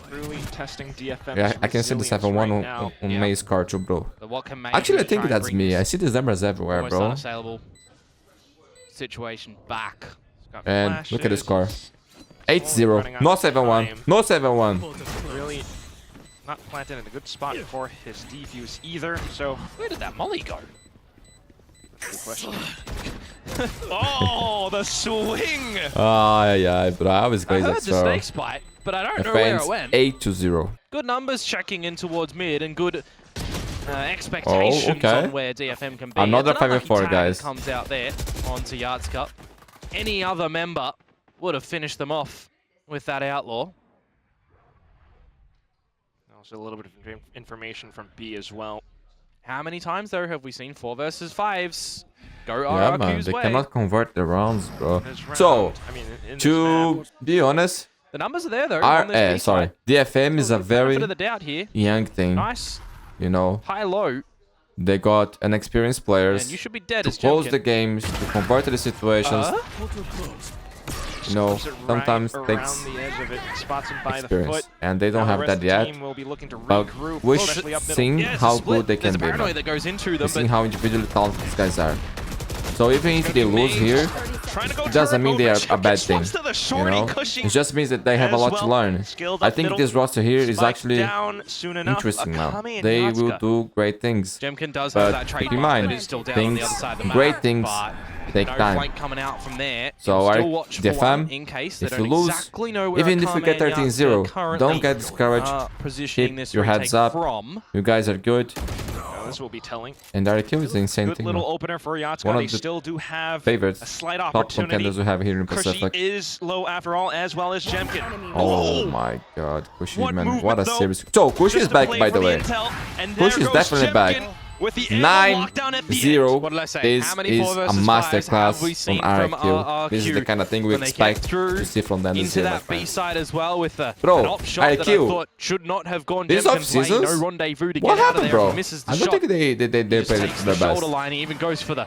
Truly testing DFM. Yeah, I can see the 7-1 on Yeah. May's card too, bro. But what can May Actually, do I to think try and that's bring me. this I see these numbers everywhere, almost bro. unassailable situation back? He's got And look at the flashes. score. 8-0. No 7-1. No 7-1. Really not planted in a good spot for his defuse either. So Where did that molly go? good question. Oh, the swing! Yeah, bro. I was I crazy heard at the so. snake bite, but I don't The know where fans it went. 8-0. Good numbers checking in towards mid and good expectations okay. on where DFM can be. Another It's an unlucky 5-4, tag guys. comes out there onto Yatska. Any other member would have finished them off with that outlaw. Also a little bit of information from B as well. How many times though have we seen 4 versus 5s go Yeah, man. RRQ's They way? cannot convert the rounds, bro. This round, So, I mean, in this to map, be honest, The numbers are there though. on this B sorry. side. DFM is a very Benefit of the doubt here. young thing. Nice You know, high-low, they got inexperienced and players you should be dead to as close Junkin. the games, to convert the situations. You know, slips it right sometimes around takes the edge of it, spots him by the experience, foot. and they Now don't the have rest that of the yet. team will be looking to But regroup, we're especially up middle. seeing Yeah, it's a how split. good they There's can a be, paranoia man. that goes into We're them, seeing but how individually talented these guys are. So even if they lose here, Trying to go it doesn't mean they are a bad thing. To the You shorty, know, Cushy it just means that they have a lot to learn. I think this roster here is actually interesting now. They will do great things. Jemkin does have that But keep trade in mark, mind, but is still down on the other side of the map. great things But take no time. flank coming out from there. So You'll our still watch for one DFM, in case they if you don't lose, exactly know where even if we get Akame and 13-0, Yatsuka currently don't get discouraged. positioning Keep this your retake heads up. from. You guys are good. This will be telling. And RRQ is the insane Good thing. little man. opener for Yatsuka. One of They the still do have favorites, a slight top opportunity. contenders we have here in Cushy Pacific. is low after all, as well as Jemkin. Oh my god, Kushi, What man, movement, what a though? series. So, Kushi is Just to back, play by for the way. intel, and Kushi there is goes definitely back. Jemkin with the angle lockdown at the end. 9-0. What did I say? This How many is 4 a versus 5s have we masterclass seen from from RRQ. This is the kind of thing we when they expect get through to see from them this into year, my that B friends. side as well with an Bro, op shot that I RRQ. thought should not have gone This Jemkin's way. off-seasons? No rendezvous to What get out of happened, there. bro? He misses the I don't shot. think they Just played it takes to the their best. shoulder line. He even goes for the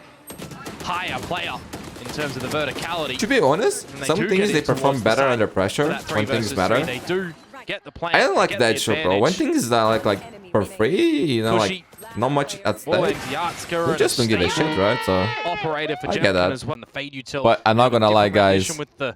higher player in terms of the verticality. To be honest, And they some do things get they in perform towards the better side under for pressure that 3 when things versus matter. 3. They do get the plan. I don't like get that the shit, bro. When advantage. things are like for free, you know, like Cushy. not much at Well, stake. and Yatsuka We and just don't give a stable shit, right? So operator for I get Jemkin that. as well. And the fade util. But I'm not gonna lie, Different rendition guys. With the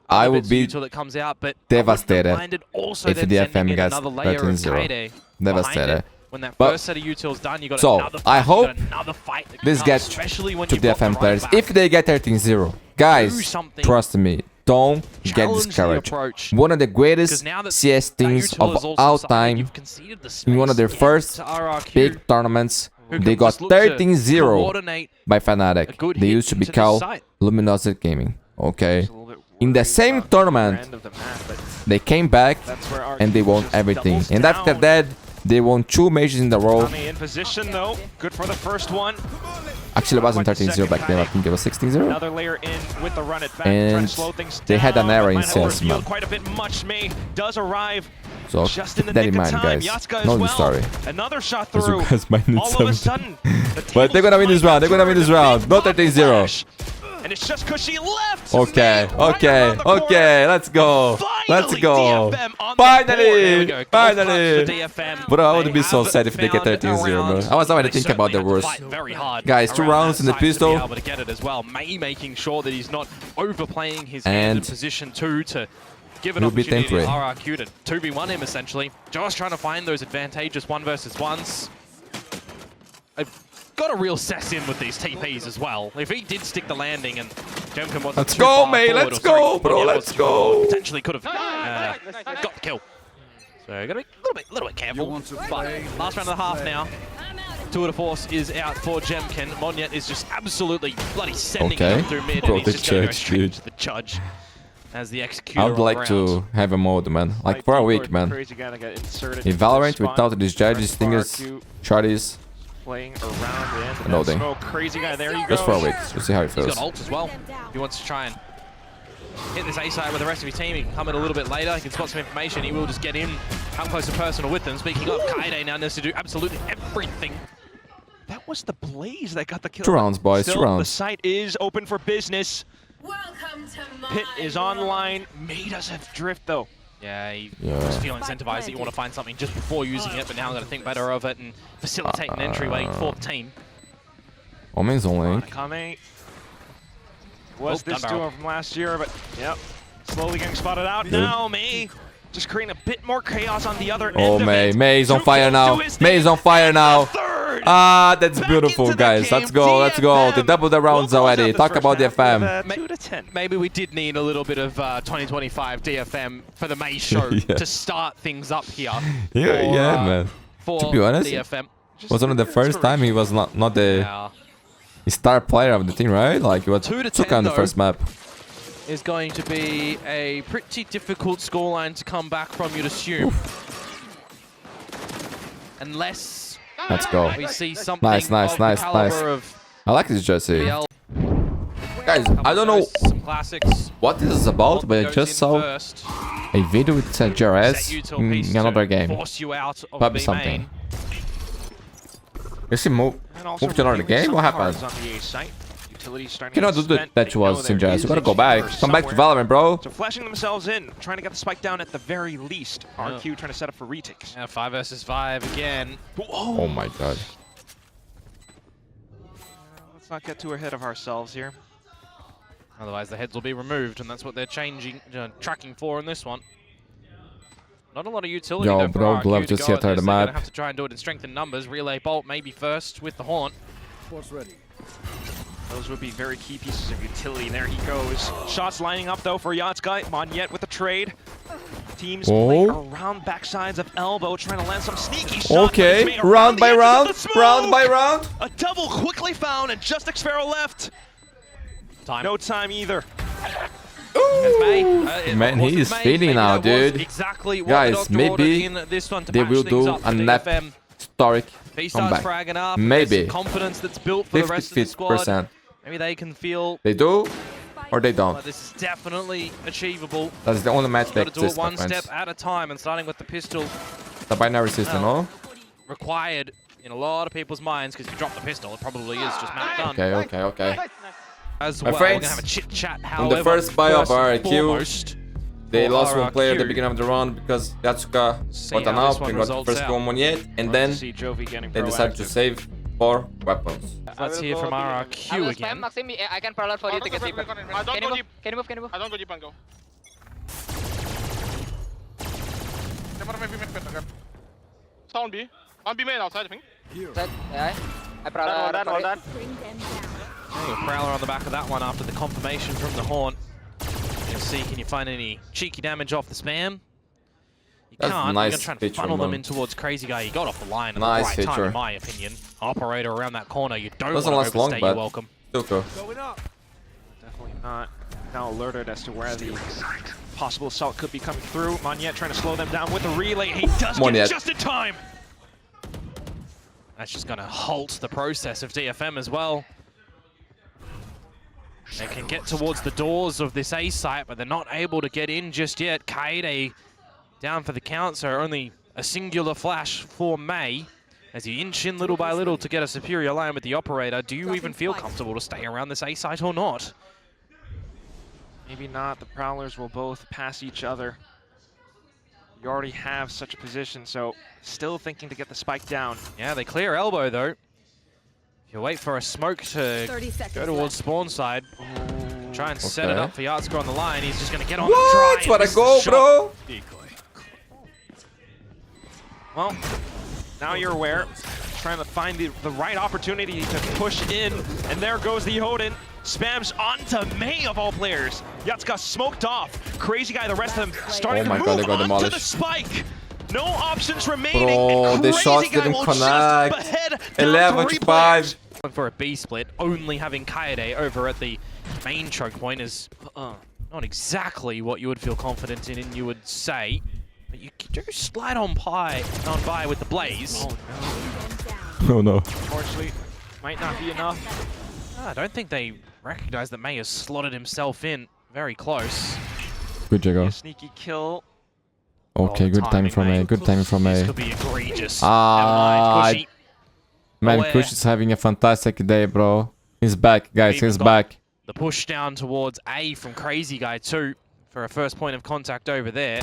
I other would bits be util that comes out, but devastated I wouldn't have minded also if then the sending DFM in gets another layer of 13-0. Kaide behind Devastated. it. When that But- first set of utils done, you got So, another I fight, hope you got another fight that this comes, gets especially when to you've got the DFM right players. back. If they get 13-0, guys, something. trust me, don't get Challenge the discouraged. approach. One of the 'Cause greatest now that CS that teams util is of also all something time you've conceded the in one of their space first to RRQ, big tournaments. who They can got just look to 13-0 coordinate by a Fnatic. good They hit used to be into this called site. Luminosity Gaming. Okay. A little bit In the worried same about the tournament, end of the map, but they came back that's where RRQ and they won just everything. doubles And after down. that, they won 2 majors in a row. Kami in position though. Good for the first one. Actually, it wasn't Quite the 13-0 back then. I second think it was 16-0. Another layer in with the run it back, And trying to slow things they had down, an error but in might have CS, overhealed man. quite a bit much. May does arrive So just in keep the that nick in of mind, time. guys. Yatsuka as Know the well. story. Another shot Because you through. guys might need All of a 17. sudden, the But they're gonna win this tables round. They're gonna win this might round. turn. Not Big 13-0. flash. And it's just Cushy left. Okay, May right okay, around the corner. okay. Let's go. Let's Finally, go. DFM on the board. There Finally, we go. Gold finally. punch for DFM. Bro, I would They be so have sad if they get found 13-0, bro. around. I was already They thinking about the certainly worst. had to fight very hard Guys, 2 around rounds that in the site to be pistol. able to get it as well. May making sure that he's not overplaying his And hand in position 2 to give an he'll be opportunity to 10-3. RRQ to 2v1 him essentially. Just trying to find those advantageous 1 versus 1s. I've got a real cess in with these TPs as well. If he did stick the landing and Jemkin wasn't Let's too go, far May, forward, let's or sorry, go, bro, Mundi let's was go. Potentially could have got the kill. So gotta be a little bit careful. But last round of the half now. Tour de Force is out for Jemkin. Monyet is just absolutely bloody sending him through mid, Bro, and the he's just gonna go judge, straight dude. to the judge as the executor. I would like to have a mode, man. Like for a week, man. In Valorant, without these judges, thingers, shorties, playing around in loading. Crazy guy, there you go. Just for a week. We'll see how it He's feels. got ult as well. If he wants to try and hit this A side with the rest of his team, he can come in a little bit later. He can spot some information. He will just get in up close and personal with them. Speaking of, Kaide now needs to do absolutely everything. That was the Blaze that got the kill. 2 rounds, boys. Still, 2 rounds. the site is open for business. Welcome to my Pit is online. May does have drift though. Yeah, he Yeah. just feel incentivized that you want to find something just before using it, but now I'm going to think better of it and facilitate an entryway for the team. Omen's on link. Kame was Oh, this gun barrel. duo from last year, but yep, slowly getting spotted out. Now May just creating a bit more chaos on the other end. Oh, of May. it. May's on 2 fire kills now. to his May's name, on fire and now. the third. Ah, that's Back beautiful, into the guys. game. Let's go. Let's go. They DFM doubled the rounds will close already. out Talk this about the first half FM. with, 2 to 10. Maybe we did need a little bit of 2025 DFM for the May show Yeah. to start things up here. Yeah, man. For To be honest, DFM. Was one of the first time he was not the Yeah. star player of the team, right? Like he was 2 to took 10 on the though. first map. Is going to be a pretty difficult scoreline to come back from, you'd assume. Unless Let's go. we see something Nice, nice, of the nice, caliber nice. of I like this jersey. BL. Guys, I don't know Some classics. what this is about, but I Goes just in saw first. a video with JRS Set util piece in to another game. Force you out of Probably B something. main. Is he move to another game? What happened? Cannot do that to us in JRS. You gotta go back. Come back to Valorant, bro. So flashing themselves in, trying to get the spike down at the very least. RQ trying to set up for retakes. Yeah, 5 versus 5 again. Oh my god. Let's not get too ahead of ourselves here. Otherwise, the heads will be removed, and that's what they're tracking for in this one. Not a lot of utility Yo, though bro, for RRQ glove to just go hit at her this. the They're map. gonna have to try and do it in strength in numbers. Relay Bolt maybe first with the Haunt. Force ready. Those would be very key pieces of utility. There he goes. Shots lining up though for CRAZYGUY. Monyet with the trade. Teams playing around backsides of elbow, trying to land some sneaky shots. Okay, round by round, round by round. A double quickly found, and just Xfero left. Time. No time either. Man, he is feeding now, dude. Exactly what Guys, the doctor maybe in this one to they patch will things do up for an DFM. historic He starts comeback. fragging up. Maybe. There's some confidence that's built for the rest of the squad. 50%. Maybe they can feel They do, or they don't. this is definitely achievable. That's the only match that Got to do it exists, my one friends. step at a time, and starting with the pistol The binary system, no? required in a lot of people's minds, because if you drop the pistol, it probably is just map done. Okay. As My well, friends, we're gonna have a chit chat. in However, the first buy of first and RRQ, foremost, they for lost one player at the RRQ, beginning of the round because Yatsuka see got an how this up one and got the results first out. goal Monyet, and Love then to see Jovi getting they decided to proactive. save 4 weapons. Let's hear from I RRQ will again. spam Maxim. I can parallel for you to get deeper. I don't go deep. Can you move? Can you move? I don't go deep and go. Never maybe mid agad. Sound B. On B main outside, I think. Set. Yeah. I parallel. All that. Hey, a Prowler on the back of that one after the confirmation from the Haunt. You'll see, can you find any cheeky damage off the spam? You That's can't. nice You're gonna try and feature, funnel them man. in towards CRAZYGUY. He got off the line at Nice the right time, feature. in my opinion. Operator around that corner. You don't Doesn't want last to long, overstay but your welcome. still cool. Definitely not. Now alerted as to where the possible assault could be coming through. Monyet trying to slow them down with a relay. He does get Monyet. it just in time. That's just going to halt the process of DFM as well. They can get towards the doors of this A site, but they're not able to get in just yet. Kaede down for the count, so only a singular flash for May. As you inch in little by little to get a superior line with the operator, do you even feel comfortable to stay around this A site or not? Maybe not. The Prowlers will both pass each other. You already have such a position, so still thinking to get the spike down. Yeah, they clear elbow though. If you wait for a smoke to 30 seconds go towards left. spawn side, try and set it Okay. up for Yatsuka on the line. He's just going to get on What? the try. and What a miss the goal, shot. bro! Well, now you're aware. Trying to find the right opportunity to push in, and there goes the Odin. Spams onto May of all players. Yatsuka smoked off. CRAZYGUY, the rest of them starting Oh my to God, move they got onto the demolished. spike. No options remaining. Bro, and the shots CRAZYGUY didn't will connect. just behead down 11 3 to players. 5. For a B split, only having Kaede over at the main choke point is not exactly what you would feel confident in, you would say. But you do slide on by with the Blaze. Oh no. Unfortunately, might not be enough. I don't think they recognize that May has slotted himself in very close. Good A Jago. sneaky kill. Okay, good timing from A. Good timing from This A. could be egregious. Ah, Never mind, Kushi. Man, Gwear. Kush is having a fantastic day, bro. He's back, guys. Even He's got back. The push down towards A from CRAZYGUY too for a first point of contact over there.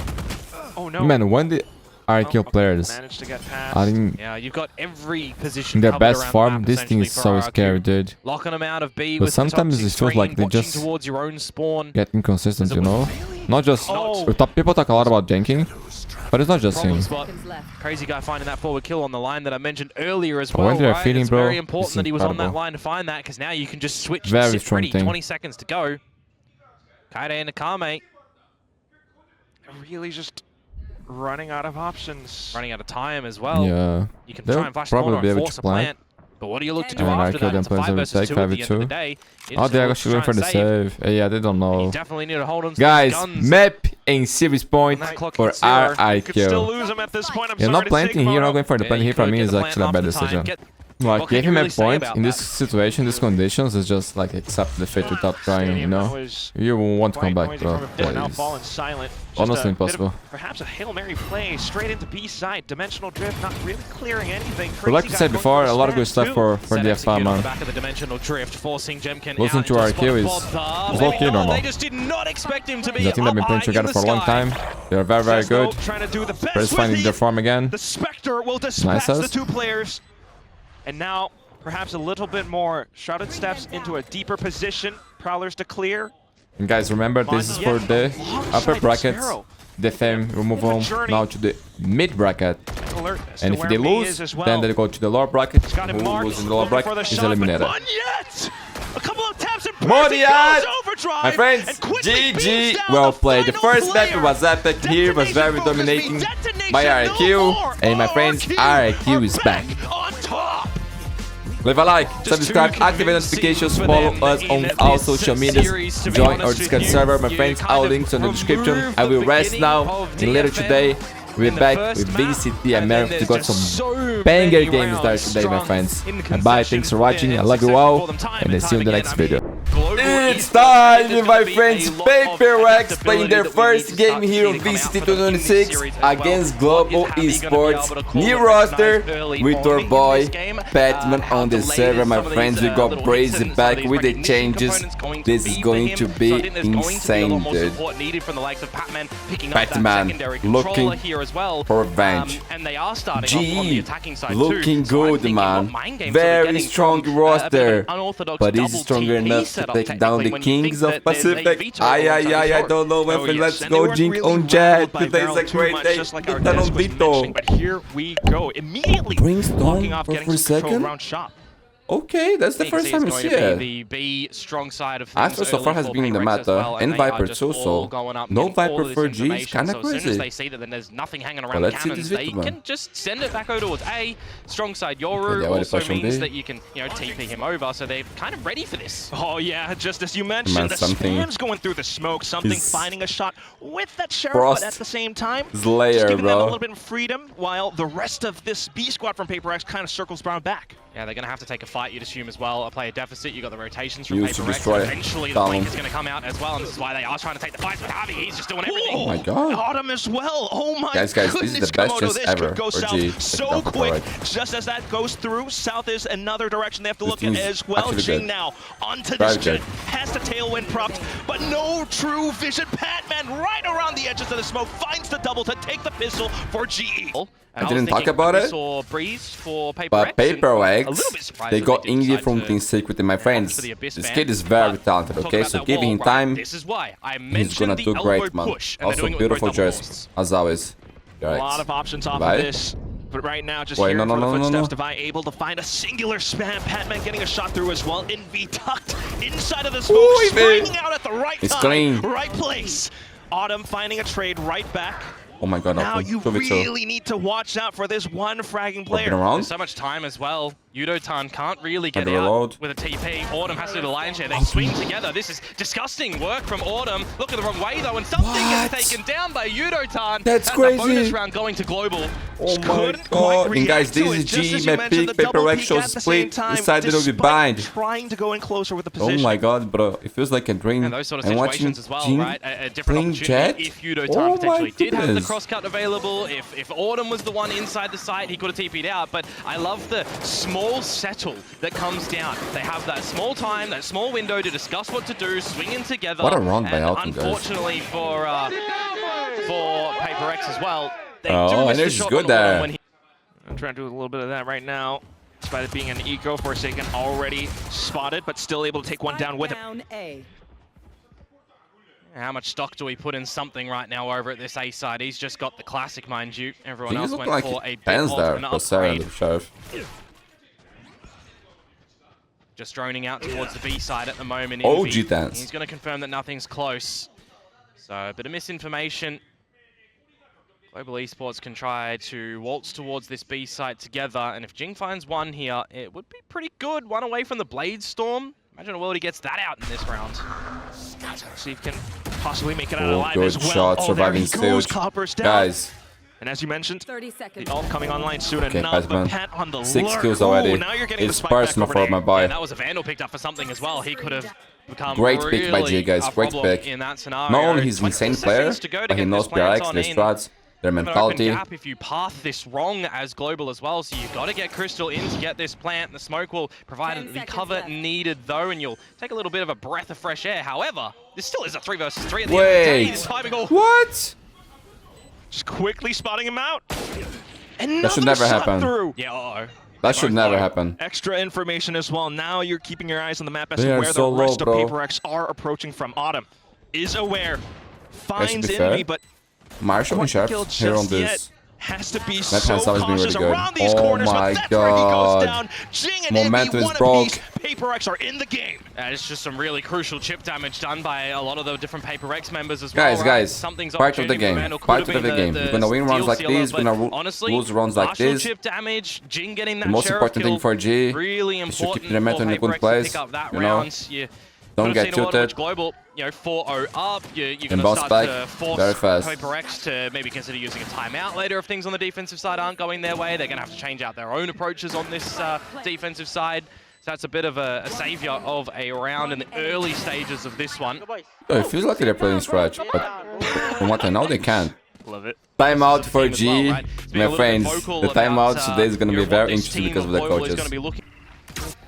Oh no. Man, when the RRQ players Managed to get past. are in Yeah, you've got every position their covered best around the form, map, this thing is essentially, so for RRQ. scary, dude. Locking them out of B But with sometimes the it feels like they watching just towards your own spawn. get inconsistent, you know? Not just... Oh. People talk a lot about janking, but it's not just Problem him. spot. Seconds left. CRAZYGUY finding that forward kill on the line that I mentioned earlier as But well, when they're right? feeding, It's bro, very it's important that he was on that incredible. line to find that, because now you can just switch Very and sit strong ready. thing. 20 seconds to go. Kaede and Akame Really just running out of options. running out of time as well. Yeah. You can They'll try and flash the probably corner be and able force to a plant. plant. But what do you look to do And after RRQ that? then It's a plays 5 every versus 2 take, at the end of the 5v2. day. It Oh, is they're a actually going look for to the try and save. Yeah, they don't You know. definitely need to hold on to Guys, those guns. map and series point That clock for hits 0. You could still RRQ. lose him at this point. I'm You're sorry not to planting say, here, not Mono. going for the Yeah, plant you here for could me get is the plant actually a off bad the time. decision. Get- Like, What can give you him really a say point about in this that? situation, these conditions, is just like accept defeat without trying, you Stadium that know? was You won't come quite back, noisy bro. from before, now Please. fallen silent. Just Honestly a bit of impossible. Perhaps a Hail Mary play straight into B side. Dimensional drift, not really clearing anything. But like I CRAZYGUY said going before, for a lot of good spam stuff too. for Set DFM, execute on man. the back of the dimensional drift, forcing Jemkin Listen out to into a RRQ spot is above the- low key Maybe not, normal. They just did not expect him to be The team that have been up playing high together in for a the long sky. time. They're very, very Cesno good. trying to do the best First with finding their the- form again. The Spectre will dispatch Nice. the 2 players. And now, perhaps a little bit more. Shrouded steps into a deeper position. Prowlers to clear. And guys, remember, this is for the upper brackets. DFM will move on now to the mid bracket. And if they lose, then they go to the lower bracket. Who loses in the lower bracket is eliminated. A couple of taps and Mundi, my friends, GG, well played. The first map was epic here, was very dominating by RRQ. And my friends, RRQ is back. Leave a like, subscribe, activate notifications, follow us on all social medias, join our Discord server, my friends, all links in the description. I will rest now, and later today, we're back with VCT and Meow to got some banger games there today, my friends. And bye, thanks for watching, I love you all, and I'll see you in the next video. It's time, my friends. Peripherals playing their first game here on VCT 2026 against Global Esports. New roster with our boy Batman on the server, my friends. We got Brazy back with the changes. This is going to be insane, dude. Batman looking for revenge. GE looking good, man. Very strong roster, but is stronger enough to take down the Kings of Pacific. I don't know, my friend. Let's go Jink on Jet. Today's a great day. Get that on Vito. But here we go. Immediately blocking off for a second. Okay, that's the first time I see it. The B strong side of Astro so far has been in the meta, and Viper too, so no Viper for G is kind of crazy. As soon as they see that then there's nothing hanging around the cannons, they can just send it back over towards A. Strong side Yoru also means that you can, TP him over, so they're kind of ready for this. Oh yeah, just as you mentioned, the spam's going through the smoke, something finding a shot with that sheriff, but at the same time, Slayer, just giving them a bro. little bit of freedom, while the rest of this B squad from PaperX kind of circles around back. Yeah, they're going to have to take a fight, you'd assume, as well. A player deficit, you got the rotations from Used to PaperX. destroy Eventually, the flank is going to come out as well, and this is why they are trying to take the fight with Harvey. He's just doing everything. Oh my god. Autumn as well. Oh my guys, this is the best chance ever go for south G. so quick. Just as that goes through, south is another direction they have to look at as well. Jing now onto this jet. Has the tailwind propped, but no true vision. Patman right around the edges of the smoke finds the double to take the pistol for GE. I didn't talk about it, but PaperX, they got India from Team Secret, my friends. This kid is very talented, okay? So give him time, he's gonna do great, man. Also, beautiful jersey, as always. A lot of options off of this, but right now, just hearing for the footsteps, Devi able to find a singular spam. Patman getting a shot through as well. Envy tucked inside of the smoke, springing out at the right time, right place. Autumn finding a trade right back. Oh my god, now you really need to watch out for this one fragging player. There's so much time as well. DetonatioN can't really get out with a TP. Autumn has to do the lion share. They swing together. This is disgusting work from Autumn. Look at the wrong way though, and something gets taken down by DetonatioN. That's crazy. The bonus round going to global. Oh my god. And guys, this is G, my pick. PaperX shows split. Decided to be bind. Trying to go in closer with the position. Oh my god, bro. It feels like a dream. And those sort of situations as well, right? A different opportunity Jet? if DetonatioN potentially did have the crosscut available. If Autumn was the one inside the site, he could have TP'd out. But I love the small settle that comes down. They have that small time, that small window to discuss what to do, swing in together. What a run by Alton, guys. Unfortunately for PaperX as well, they Energy's good there. I'm trying to do a little bit of that right now. Despite it being an eco, Forsaken already spotted, but still able to take one down with it. How much stock do we put in something right now over at this A side? He's just got the classic, mind you. Everyone else went for a big ultimate upgrade. Just droning out towards the B side at the moment. OG dance. He's going to confirm that nothing's close. So a bit of misinformation. Global Esports can try to waltz towards this B site together. And if Jing finds one here, it would be pretty good. One away from the Blade Storm. Imagine how well he gets that out in this round. See if he can possibly make it out alive as well. Shot, surviving still. Guys. And as you mentioned, 30 seconds. the ult coming online soon enough, but Pat on the 6 kills already. Now you're getting it's personal for my boy. And that was a Vandal picked up for something as well. He could have become great pick by G, guys. Great pick. In that scenario. Not only he's an insane player, but he knows PRX, their strats, their mentality. Gap if you path this wrong as Global as well, so you've got to get Crystal in to get this plant. The smoke will provide the cover needed though, and you'll take a little bit of a breath of fresh air. However, this still is a 3 versus 3 at the end of the day. This timing all... What? Just quickly spotting him out. And that should never happen. Through. Yeah, that should never happen. Extra information as well. Now you're keeping your eyes on the map as to where the rest of PaperX are approaching from Autumn. is aware. Guys, to Finds be fair, Envy, but Marshall and Sharp kill here on just yet. this. Has to be That so has always been really cautious good. around these Oh corners, my but that's where he goes God. down. Jing and Momentum Envy, is one broke. apiece. Paper X are in the game. It's just some really crucial chip damage done by a lot of the different Paper X members as well. Guys, Something's part of the opportunity for game. Vandal could Part have of the been game. We're gonna win runs steal like sealer, this. We're but gonna honestly, lose runs like partial this. chip damage, Jing getting that The most sheriff important thing kill, for G really is to important keep the momentum in a for good Paper X to place. pick up that You know, round. You don't get tilted. Global, you know, 4-0 up. You're going And to bounce start back to force very fast. Paper X to maybe consider using a timeout later if things on the defensive side aren't going their way. They're going to have to change out their own approaches on this defensive side. So that's a bit of a savior of a round in the early stages of this one. Oh, it feels like they're playing scratch, but from what I know, they can't. Love it. Timeout for G, Well, right? It's been a my little bit friends. vocal The timeout about, today is going to be what very this interesting team because of the Global is coaches. gonna be looking.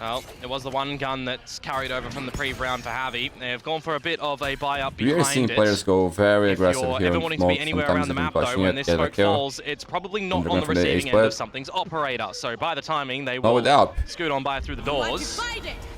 Well, it was the one gun that's carried over from the pre-round for Javi. They've gone for a bit of a buy-up behind it. We are seeing players go very aggressive If here you're ever on wanting to be smoke. anywhere Sometimes around the even map, though, pushing when it, this get a smoke kill. falls, it's probably not they're on going the for the receiving ace end of split. something's operator. So by the timing, they No, will without. scoot on by through the doors.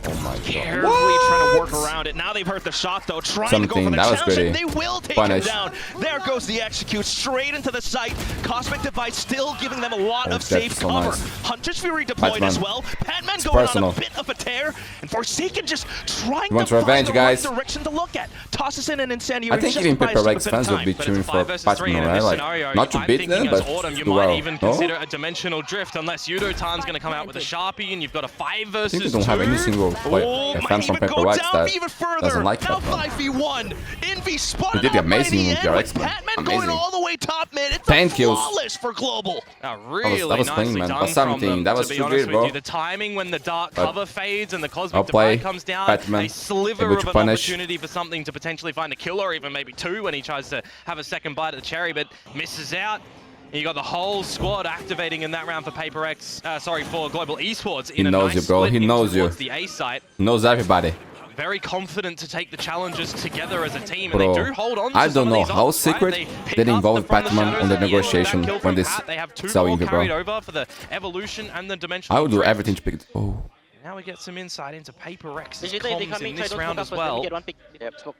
Oh my god. Carefully trying to work around it. Now they've heard the shot, though. Trying to go for Something, the that was challenge, and pretty. they will take Punish. him down. There goes the execute, straight into the site. Cosmic Device still giving them a lot Oh, of safe that's so cover. nice. Hunter's Fury deployed Batman. as well. Patman It's going personal. on a bit of a tear. And Forsaken just trying You want to find revenge, the guys? right direction to look at. Tosses in an incendiary. I think just even buys Paper a X bit of fans would time. be But it's cheering a for 5 versus 3, Batman, and in right? this Like, scenario, not to I'm beat thinking them, as but Autumn, to you do might well. even No? consider a dimensional drift unless Yudotan's going to come out with a Sharpie and you've got a 5 I versus think 2. they don't have any single Oh, fan might from even Paper go X down that even further. doesn't like Now Batman. 5v1. Envy spotted They did out by amazing the with end, PRX, with man. Patman going Amazing. all the way top mid. It's 10 kills. flawless for Global. Really that was clean, nicely man. done But something, from them, that was to be too honest good, with bro. you. The timing when the dark But cover fades and the I'll Cosmic play Divide comes down, Batman, a sliver able of to an punish. opportunity for something to potentially find a kill or even maybe 2 when he tries to have a second bite at the cherry, but misses out. And you got the whole squad activating in that round for Paper X, for Global Esports in He a knows nice you, bro. split He in knows you. towards the A site. Knows everybody. Very confident to take the challenges together as a team, and they Bro, do hold on to I some don't of know these how ults, secret right? they pick up involved from the Batman shadows on the at end. negotiation That kill when from this Pat, they have 2 so more easy, carried bro. over for the Evolution and the Dimensional I would do Drift. everything to pick it. Oh. Now we get some insight into Paper X's Digital, they comms coming, in try this don't round smoke as up, let me well. get one pick. Yep, smoke.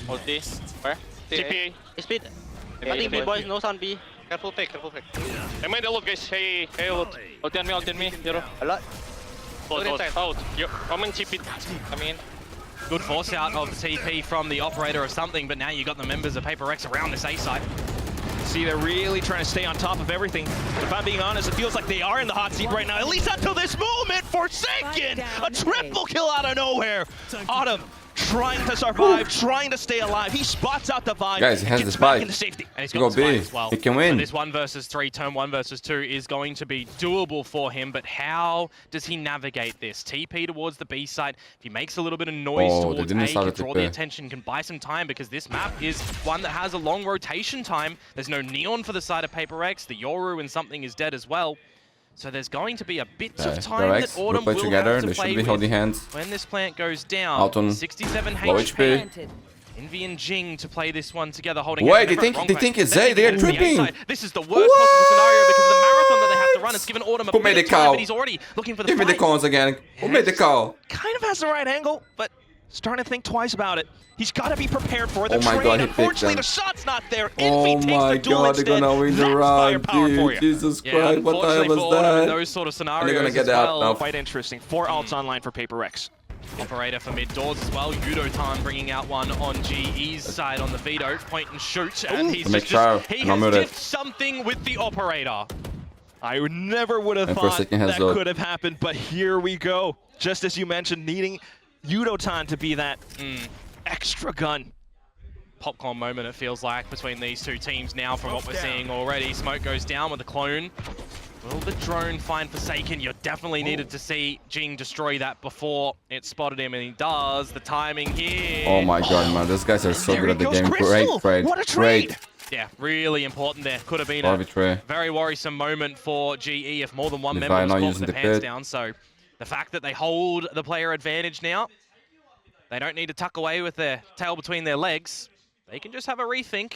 Ulti. Where? TP. Speed. I think B boys, no sound B. Careful pick, careful pick. I made a look, guys. Hey, look. Ulti on me, Zero. A lot. Out, out, out. Yo, come and chip it. Come in. Good force out of the TP from the operator of something, but now you got the members of Paper X around this A site. See, they're really trying to stay on top of everything. If I'm being honest, it feels like they are in the hot seat right now, at least until this moment. Forsaken! A triple kill out of nowhere. Autumn trying to survive, trying to stay alive. He spots out the vibe. Guys, he has gets the back spike. into safety. And he's Go got the spike B. as well. He can So win. this 1 versus 3, turn 1 versus 2 is going to be doable for him, but how does he navigate this? TP towards the B site. If he makes a little bit of noise Oh, they towards didn't A, start can it to draw the B. attention, can buy some time, because this map is one that has a long rotation time. There's no Neon for the side of Paper X. The Yoru and something is dead as well. So there's going to be a bit of time X, that Autumn we will play together. have to They play should be with. holding hands. When this plant goes down, Out on 67 low HP. HP. Planted. Envy and Jing to play this one together, holding. Wait, out. they think- Wrong they way. think it's They're A, they're thinking it's the A tripping. side. This is the worst possible scenario because of the marathon that they have to run. It's given Autumn a Who bit made of the time, call? but he's already looking for the Give me the fight. calls again. Who made the call? Kind of has the right angle, but starting to think twice about it. He's got to be prepared for the Oh my trade. God, he picked Unfortunately, them. the shot's not there. Oh Envy takes my the duel god, instead. they're gonna win the That's round, firepower for you. dude. Jesus Yeah, Christ, what the hell unfortunately for was Autumn in that? those sort of And scenarios they're gonna as get out well. now. Quite interesting. 4 ults online for Paper X. Operator for mid doors as well. Yudotan bringing out one on GE's side on the veto. Point and shoot, and he's Make just sure he I'm has muted. diffed something with the operator. I never would have And thought Forsaken has that the- could have happened, but here we go. Just as you mentioned, needing Yudotan to be that extra gun. Popcorn moment, it feels like, between these two teams now from what we're seeing already. Smoke goes down with the clone. Will the drone find Forsaken? You definitely needed to see Jing destroy that before it spotted him, and he does. The timing here. Oh my god, man. These guys are so There good at he the goes, game. Crystal. Great trade. What a trade. Great. Yeah, really important there. Could have been Love a it, Trey. very worrisome moment for GE if more than one If member I'm was not caught using with the their pants pit. down. So the fact that they hold the player advantage now, they don't need to tuck away with their tail between their legs. They can just have a rethink.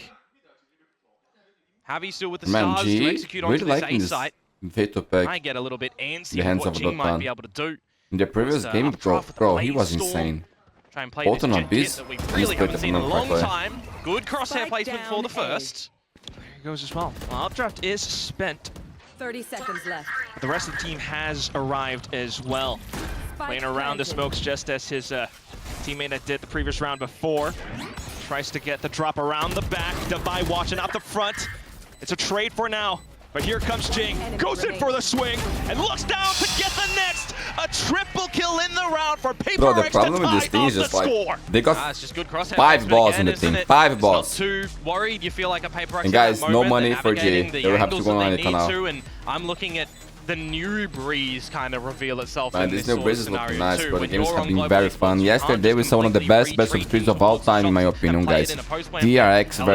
Javi still with the Man, stars to G execute really onto this liking A this site. veto I pack. get a little bit antsy The hands what of Jing might Dotan. be able to do. In the previous It's, game, up top with the bro, he Blade was Storm. insane. Try and play Both this on jet Bs. that we He's really played haven't the seen in a front long quite well. time. Good crosshair Spike placement for the down A. first. There he goes as well. Updraft is spent. 30 seconds left. But the rest of the team has arrived as well. Spike Playing around the planted. smokes just as his teammate that did the previous round before. Tries to get the drop around the back. Devi watching out the front. It's a trade for now. But here comes Jing. Goes in for the swing and looks down to get the next. A triple kill in the round for Paper Bro, the X problem to with this tie thing up is the just like score. they got It's just good crosshair 5 placement balls in again, the isn't team. it? 5 It's balls. Not too worried. You feel like a Paper X And at guys, that no moment. money They're for G. navigating They the will have to angles go that on they it need now. to, and I'm looking at the new breeze kind of reveal itself Man, in this this new sort breeze of is looking scenario nice, too. but the When games you're have on been global very esports, fun. you can't Yesterday just was one of the completely best of retreat threes of into all the time, in my shots opinion, that you guys. played in a post-plant DRX and let